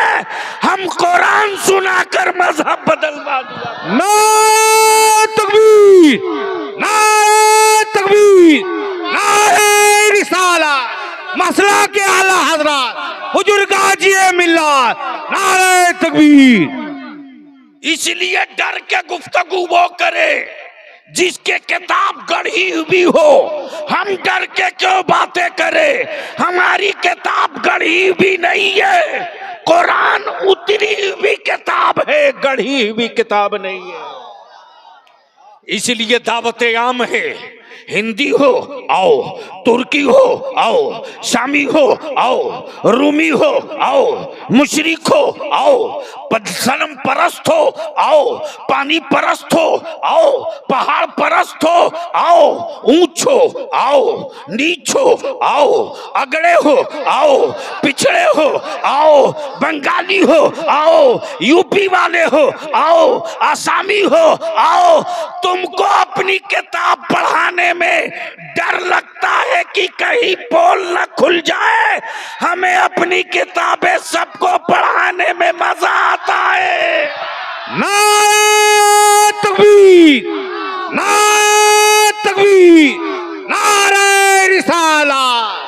हम कुरान सुनाकर मजहब बदलवा दिया। नारे तकबीर, नारे तकबीर, नारे रिसालत, मसला के आला हजरत हुजूर गाजी मिल्लत, नारे तकबीर। इसलिए डर के गुफ्तगू वो करे जिसके किताब गढ़ी हुई हो। हम डर के क्यों बातें करें? हमारी किताब गढ़ी हुई नहीं है, कुरान उतरी हुई किताब है, गढ़ी हुई किताब नहीं है। इसलिए दावत आम है, हिंदी हो आओ, तुर्की हो आओ, शामी हो आओ, रूमी हो आओ, मुशरिक हो आओ, सनम परस्त हो आओ, पानी परस्त हो आओ, पहाड़ परस्त हो आओ, ऊंच हो आओ, नीच हो आओ, अगड़े हो आओ, पिछड़े हो आओ, बंगाली हो आओ, यूपी वाले हो आओ, आसामी हो आओ। तुमको अपनी किताब पढ़ाने में डर लगता है कि कहीं पोल न खुल जाए। हमें अपनी किताबें सबको पढ़ाने में मजा आता है। नारे तकबीर, नारे तकबीर, नारे रिसालत।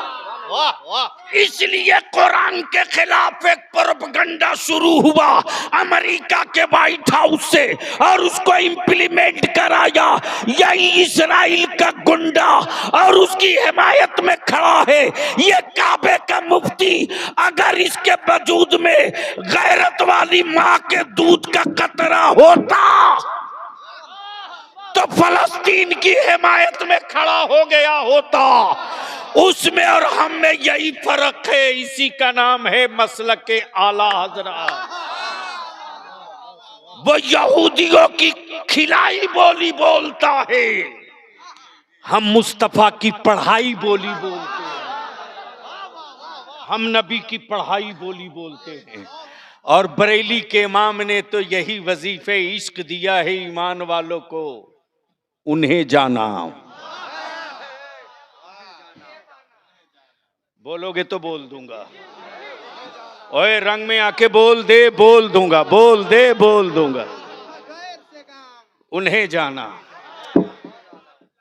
वाह वाह। इसलिए कुरान के खिलाफ एक प्रोपगंडा शुरू हुआ अमेरिका के व्हाइट हाउस से और उसको इम्प्लीमेंट कराया यही इस्राइल का गुंडा और उसकी हिमायत में खड़ा है ये काबे का मुफ्ती। अगर इसके वजूद में गैरत वाली माँ के दूध का कतरा होता तो फलस्तीन की हिमायत में खड़ा हो गया होता। उसमें और हम में यही फर्क है, इसी का नाम है मसलक के आला हजरत। वो यहूदियों की खिलाई बोली बोलता है, हम मुस्तफा की पढ़ाई बोली बोलते हैं, हम नबी की पढ़ाई बोली बोलते हैं। और बरेली के इमाम ने तो यही वजीफे इश्क दिया है ईमान वालों को, उन्हें जाना। बोलोगे तो बोल दूंगा। ओए रंग में आके बोल दे, बोल दूंगा, बोल दे, बोल दूंगा। उन्हें जाना।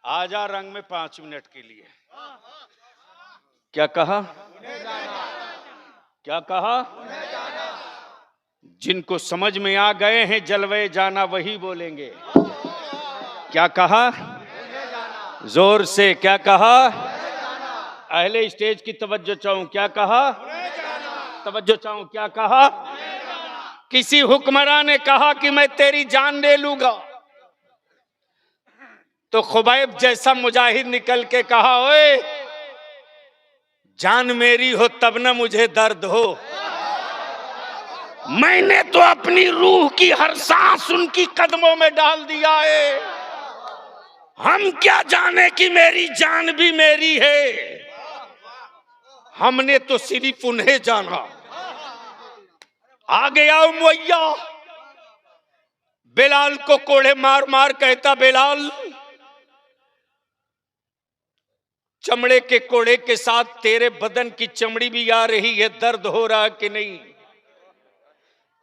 आजा रंग में 5 मिनट के लिए। क्या कहा? क्या कहा? जिनको समझ में आ गए हैं जलवे जाना वही बोलेंगे। क्या कहा? जोर से क्या कहा? अहले स्टेज की तवज्जो चाहूं। क्या कहा? तवज्जो चाहूं। क्या कहा? किसी हुक्मरान ने कहा कि मैं तेरी जान ले लूंगा तो खुबैब जैसा मुजाहिद निकल के कहा, ओए जान मेरी हो तब न मुझे दर्द हो। मैंने तो अपनी रूह की हर सांस उनकी कदमों में डाल दिया है। हम क्या जाने कि मेरी जान भी मेरी है। हमने तो सिर्फ उन्हें जाना। आ गया उमैया, बिलाल को कोड़े मार मार कहता, बिलाल चमड़े के कोड़े के साथ तेरे बदन की चमड़ी भी आ रही है, दर्द हो रहा कि नहीं?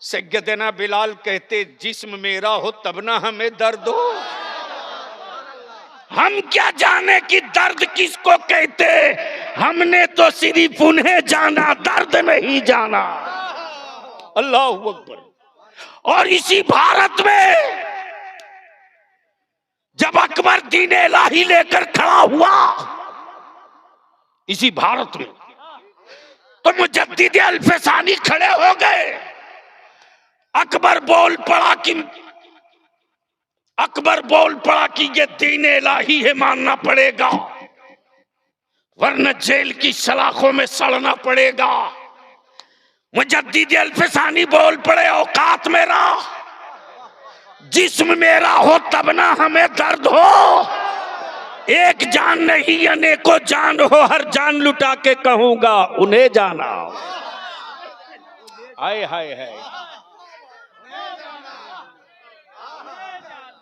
सैयदना बिलाल कहते, जिस्म मेरा हो तब ना हमें दर्द हो। हम क्या जाने कि दर्द किसको कहते। हमने तो सिर्फ उन्हें जाना, दर्द नहीं जाना। अल्लाह अकबर। और इसी भारत में जब अकबर दीन इलाही लेकर खड़ा हुआ, इसी भारत में, तो मुजद्दिद अल्फसानी खड़े हो गए। अकबर बोल पड़ा कि ये दीन इलाही है, मानना पड़ेगा, वरना जेल की सलाखों में सड़ना पड़ेगा। मुजद्दिद अल्फसानी बोल पड़े, औकात मेरा जिस्म मेरा हो तब ना हमें दर्द हो, एक जान नहीं अनेकों जान हो, हर जान लुटा के कहूंगा उन्हें जाना। हाय हाय हाय,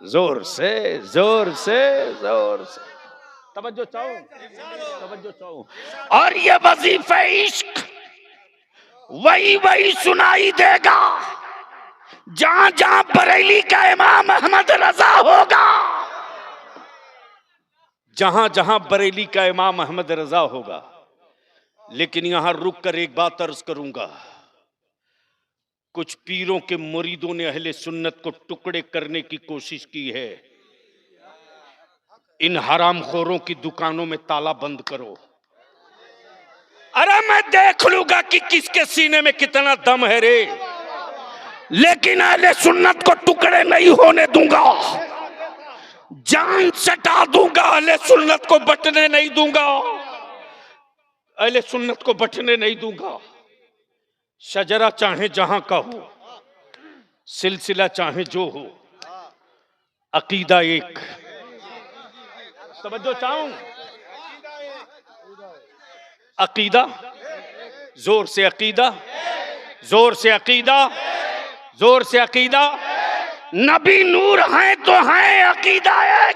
जोर से जोर से जोर से तवज्जो चाहो, तवज्जो चाहो। और ये वजीफे इश्क वही वही सुनाई देगा जहां जहां बरेली का इमाम अहमद रजा होगा, जहां जहां बरेली का इमाम अहमद रजा होगा। लेकिन यहां रुक कर एक बात अर्ज करूंगा, कुछ पीरों के मुरीदों ने अहले सुन्नत को टुकड़े करने की कोशिश की है। इन हरामखोरों की दुकानों में ताला बंद करो। अरे मैं देख लूंगा कि किसके सीने में कितना दम है रे, लेकिन अहले सुन्नत को टुकड़े नहीं होने दूंगा, जान सटा दूंगा, अहले सुन्नत को बटने नहीं दूंगा, अहले सुन्नत को बटने नहीं दूंगा। शजरा चाहे जहां का हो, सिलसिला चाहे जो हो, अकीदा एक। तवज्जो चाहूं, अकीदा, जोर से अकीदा, जोर से अकीदा, जोर से अकीदा। नबी नूर हैं तो हैं अकीदा एक,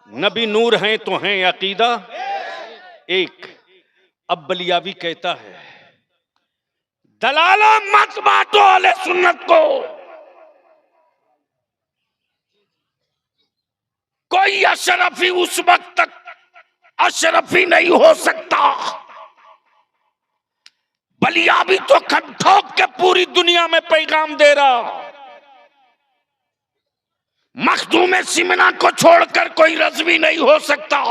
नबी नूर हैं तो हैं अकीदा एक। अब बलियावी कहता है, दलालो मत बांटो अहले सुन्नत को, कोई अशरफी उस वक्त तक अशरफी नहीं हो सकता। बलियावी तो खट ठोक के पूरी दुनिया में पैगाम दे रहा, मखदूम सिमना को छोड़कर कोई रज़वी नहीं हो सकता,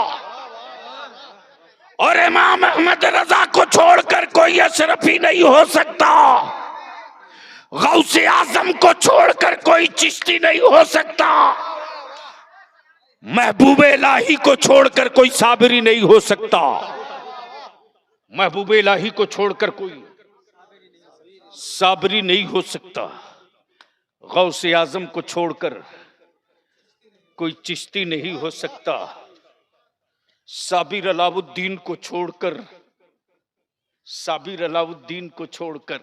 और इमाम अहमद रजा को छोड़कर कोई अशरफी नहीं हो सकता, गौसे आजम को छोड़कर कोई चिश्ती नहीं हो सकता, महबूबे इलाही को छोड़कर कोई साबरी नहीं हो सकता, महबूबे इलाही को छोड़कर कोई साबरी नहीं हो सकता, गौसे आजम को छोड़कर कोई चिश्ती नहीं हो सकता, साबिर अलाउद्दीन को छोड़कर, साबिर अलाउद्दीन को छोड़कर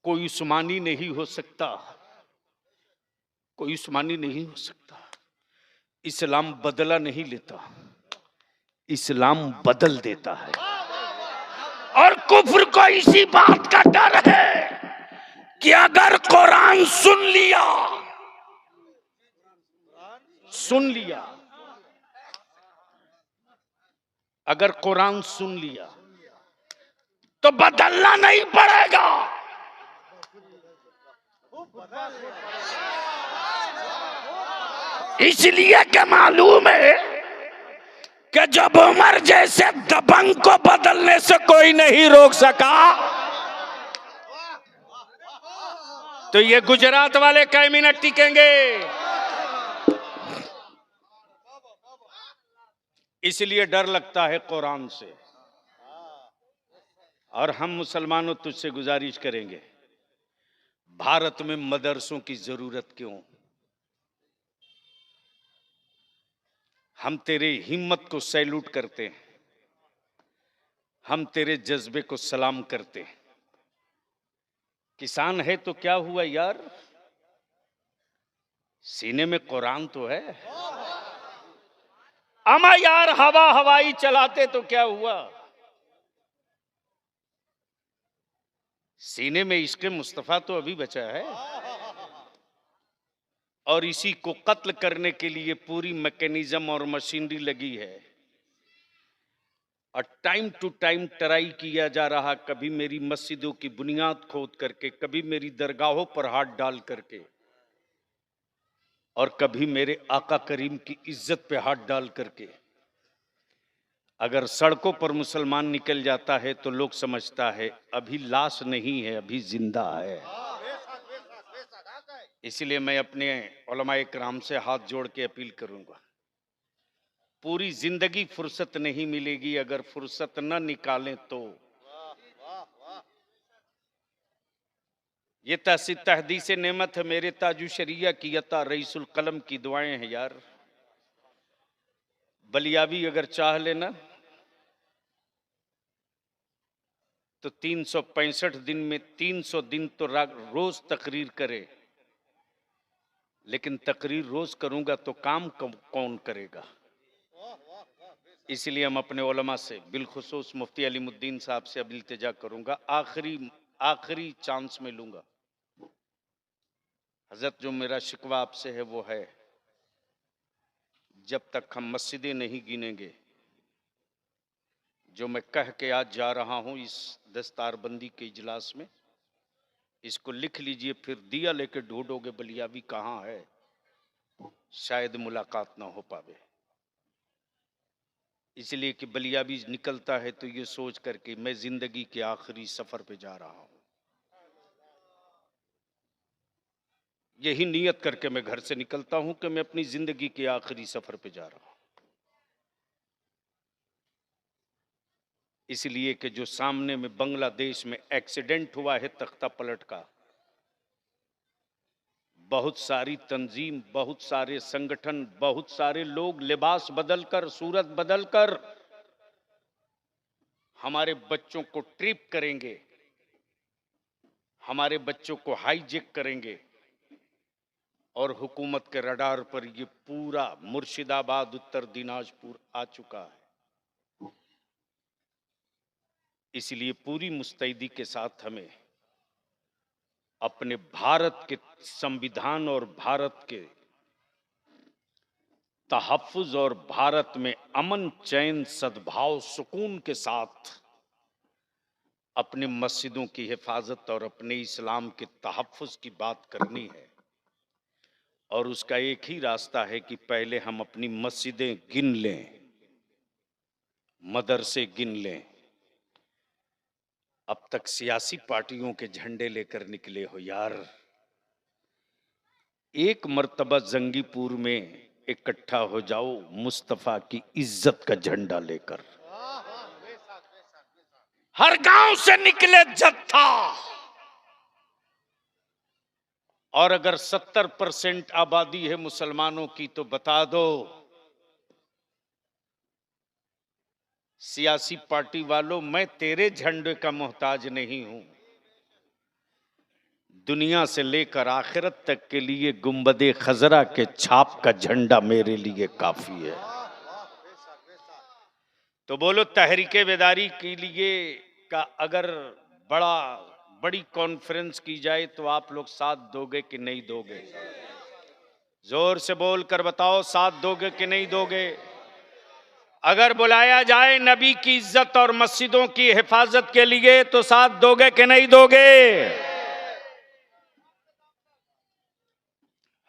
कोई उस्मानी नहीं हो सकता, कोई उस्मानी नहीं हो सकता। इस्लाम बदला नहीं लेता, इस्लाम बदल देता है। और कुफ्र को इसी बात का डर है कि अगर कुरान सुन लिया, सुन लिया, अगर कुरान सुन लिया तो बदलना नहीं पड़ेगा। इसलिए कि मालूम है कि जब उमर जैसे दबंग को बदलने से कोई नहीं रोक सका, तो ये गुजरात वाले कई मिनट टिकेंगे। इसलिए डर लगता है कुरान से। और हम मुसलमानों तुझसे गुजारिश करेंगे, भारत में मदरसों की जरूरत क्यों? हम तेरे हिम्मत को सैल्यूट करते हैं, हम तेरे जज्बे को सलाम करते हैं। किसान है तो क्या हुआ यार, सीने में कुरान तो है। अमा यार हवा हवाई चलाते तो क्या हुआ, सीने में इश्क़ मुस्तफा तो अभी बचा है। और इसी को कत्ल करने के लिए पूरी मैकेनिज्म और मशीनरी लगी है, और टाइम टू टाइम ट्राई किया जा रहा, कभी मेरी मस्जिदों की बुनियाद खोद करके, कभी मेरी दरगाहों पर हाथ डाल करके, और कभी मेरे आका करीम की इज्जत पे हाथ डाल करके। अगर सड़कों पर मुसलमान निकल जाता है तो लोग समझता है अभी लाश नहीं है, अभी जिंदा है। इसलिए मैं अपने उलमाए किराम से हाथ जोड़ के अपील करूंगा, पूरी जिंदगी फुर्सत नहीं मिलेगी, अगर फुर्सत न निकालें तो ये तहदीस नेमत है मेरे ताजु शरिया की अता रईसुल कलम की दुआएं हैं यार। बलियावी अगर चाह लेना तो 365 दिन में 300 दिन तो रोज तकरीर करे, लेकिन तकरीर रोज करूंगा तो काम कौन करेगा। इसलिए हम अपने उलमा से बिलखुसूस मुफ्ती अलीमुद्दीन साहब से अब इल्तिजा करूंगा, आखिरी चांस में लूंगा। हजरत, जो मेरा शिकवा आपसे है वो है, जब तक हम मस्जिदें नहीं गिनेंगे, जो मैं कह के आज जा रहा हूं इस दस्तारबंदी के इजलास में, इसको लिख लीजिए, फिर दिया लेके ढूंढोगे बलियावी कहाँ है, शायद मुलाकात ना हो पावे। इसलिए कि बलियावी निकलता है तो ये सोच करके मैं जिंदगी के आखिरी सफर पे जा रहा हूं, यही नियत करके मैं घर से निकलता हूं कि मैं अपनी जिंदगी के आखिरी सफर पे जा रहा हूं। इसलिए कि जो सामने में बांग्लादेश में एक्सीडेंट हुआ है तख्ता पलट का, बहुत सारी तंजीम, बहुत सारे संगठन, बहुत सारे लोग लिबास बदलकर, सूरत बदलकर हमारे बच्चों को ट्रिप करेंगे, हमारे बच्चों को हाईजेक करेंगे, और हुकूमत के रडार पर ये पूरा मुर्शिदाबाद, उत्तर दिनाजपुर आ चुका है। इसलिए पूरी मुस्तैदी के साथ हमें अपने भारत के संविधान और भारत के तहफ्फुज और भारत में अमन, चैन, सद्भाव, सुकून के साथ अपने मस्जिदों की हिफाजत और अपने इस्लाम के तहफ्फुज की बात करनी है। और उसका एक ही रास्ता है कि पहले हम अपनी मस्जिदें गिन लें, मदरसे गिन लें। अब तक सियासी पार्टियों के झंडे लेकर निकले हो यार, एक मर्तबा जंगीपुर में इकट्ठा हो जाओ मुस्तफा की इज्जत का झंडा लेकर। हर गांव से निकले जत्था, और अगर 70% आबादी है मुसलमानों की तो बता दो, सियासी पार्टी वालों, मैं तेरे झंडे का मोहताज नहीं हूं। दुनिया से लेकर आखिरत तक के लिए गुंबदे खजरा के छाप का झंडा मेरे लिए काफी है। तो बोलो, तहरीके बेदारी के लिए का अगर बड़ी कॉन्फ्रेंस की जाए तो आप लोग साथ दोगे कि नहीं दोगे? जोर से बोल कर बताओ, साथ दोगे कि नहीं दोगे? अगर बुलाया जाए नबी की इज्जत और मस्जिदों की हिफाजत के लिए तो साथ दोगे कि नहीं दोगे?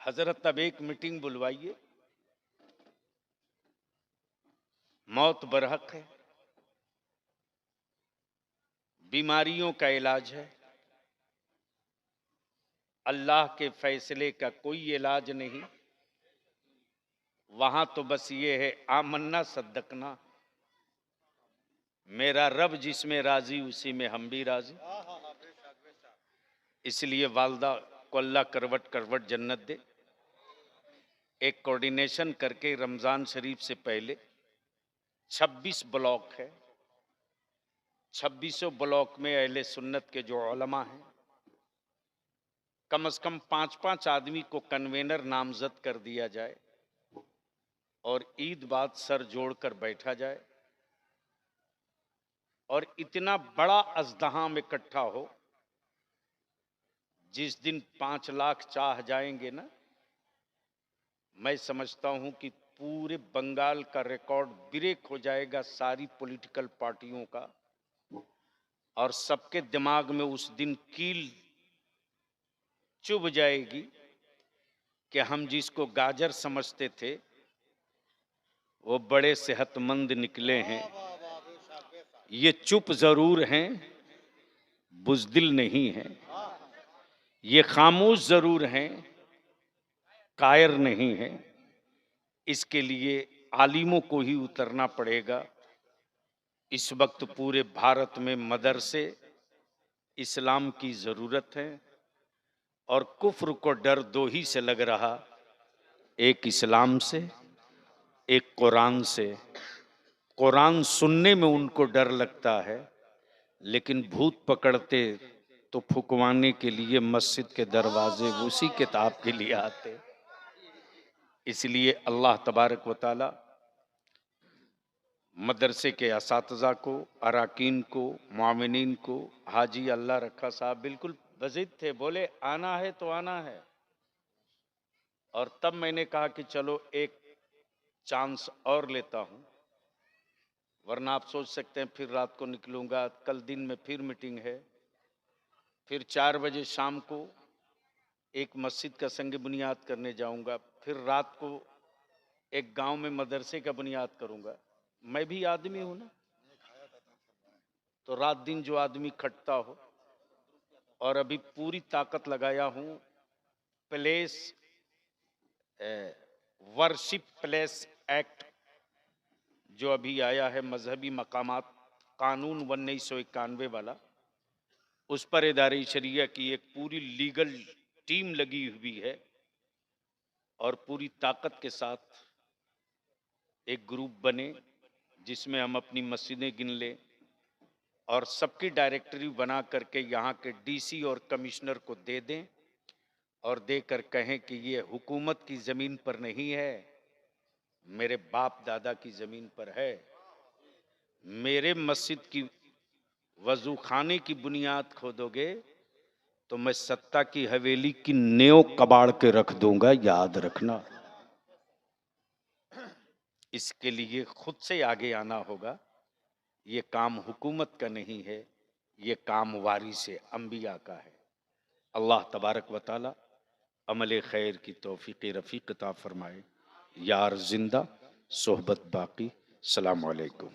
हजरत, अब एक मीटिंग बुलवाइए, मौत बरहक है, बीमारियों का इलाज है, अल्लाह के फैसले का कोई इलाज नहीं। वहां तो बस ये है, आमन्ना सद्दकना, मेरा रब जिसमें राजी उसी में हम भी राजी। इसलिए वालदा को अल्लाह करवट करवट जन्नत दे। एक कोऑर्डिनेशन करके रमजान शरीफ से पहले 26 ब्लॉक है, 26 ब्लॉक में अहले सुन्नत के जो उलमा हैं, कम से कम 5-5 आदमी को कन्वेनर नामजद कर दिया जाए और ईद बाद सर जोड़कर बैठा जाए और इतना बड़ा अज़दहाम इकट्ठा हो, जिस दिन 5 लाख चाह जाएंगे ना, मैं समझता हूं कि पूरे बंगाल का रिकॉर्ड ब्रेक हो जाएगा सारी पॉलिटिकल पार्टियों का, और सबके दिमाग में उस दिन कील चुभ जाएगी कि हम जिसको गाजर समझते थे वो बड़े सेहतमंद निकले हैं। ये चुप जरूर हैं, बुज़दिल नहीं हैं। ये खामोश जरूर हैं, कायर नहीं है। इसके लिए आलिमों को ही उतरना पड़ेगा। इस वक्त पूरे भारत में मदरसे इस्लाम की ज़रूरत है, और कुफ्र को डर दो ही से लग रहा, एक इस्लाम से, एक कुरान से। कुरान सुनने में उनको डर लगता है, लेकिन भूत पकड़ते तो फुकवाने के लिए मस्जिद के दरवाजे उसी किताब के लिए आते। इसलिए अल्लाह तबारक व ताला मदरसे के असातिज़ा को, अराकीन को, मुआमिनीन को, हाजी अल्लाह रखा साहब बिल्कुल वजिद थे, बोले आना है तो आना है। और तब मैंने कहा कि चलो एक चांस और लेता हूं, वरना आप सोच सकते हैं फिर रात को निकलूंगा, कल दिन में फिर मीटिंग है, फिर 4 बजे शाम को एक मस्जिद का संग बुनियाद करने जाऊंगा, फिर रात को एक गांव में मदरसे का बुनियाद करूंगा। मैं भी आदमी हूं ना, तो रात दिन जो आदमी खटता हो, और अभी पूरी ताकत लगाया हूं प्लेस वर्शिप प्लेस एक्ट जो अभी आया है, मजहबी मकामात कानून 1991 वाला, उस पर इदारे शरिया की एक पूरी लीगल टीम लगी हुई है और पूरी ताकत के साथ एक ग्रुप बने जिसमें हम अपनी मस्जिदें गिन लें और सबकी डायरेक्टरी बना करके यहाँ के डीसी और कमिश्नर को दे दें और देकर कहें कि ये हुकूमत की ज़मीन पर नहीं है, मेरे बाप दादा की ज़मीन पर है। मेरे मस्जिद की वजू खाने की बुनियाद खोदोगे तो मैं सत्ता की हवेली की नेव कबाड़ के रख दूंगा, याद रखना। इसके लिए खुद से आगे आना होगा। ये काम हुकूमत का नहीं है, ये काम वारिसे अंबिया का है। अल्लाह तबारक व ताला अमल खैर की तौफीक रफ़ीक अता फरमाए। यार जिंदा, सोहबत बाकी। सलाम अलैकुम।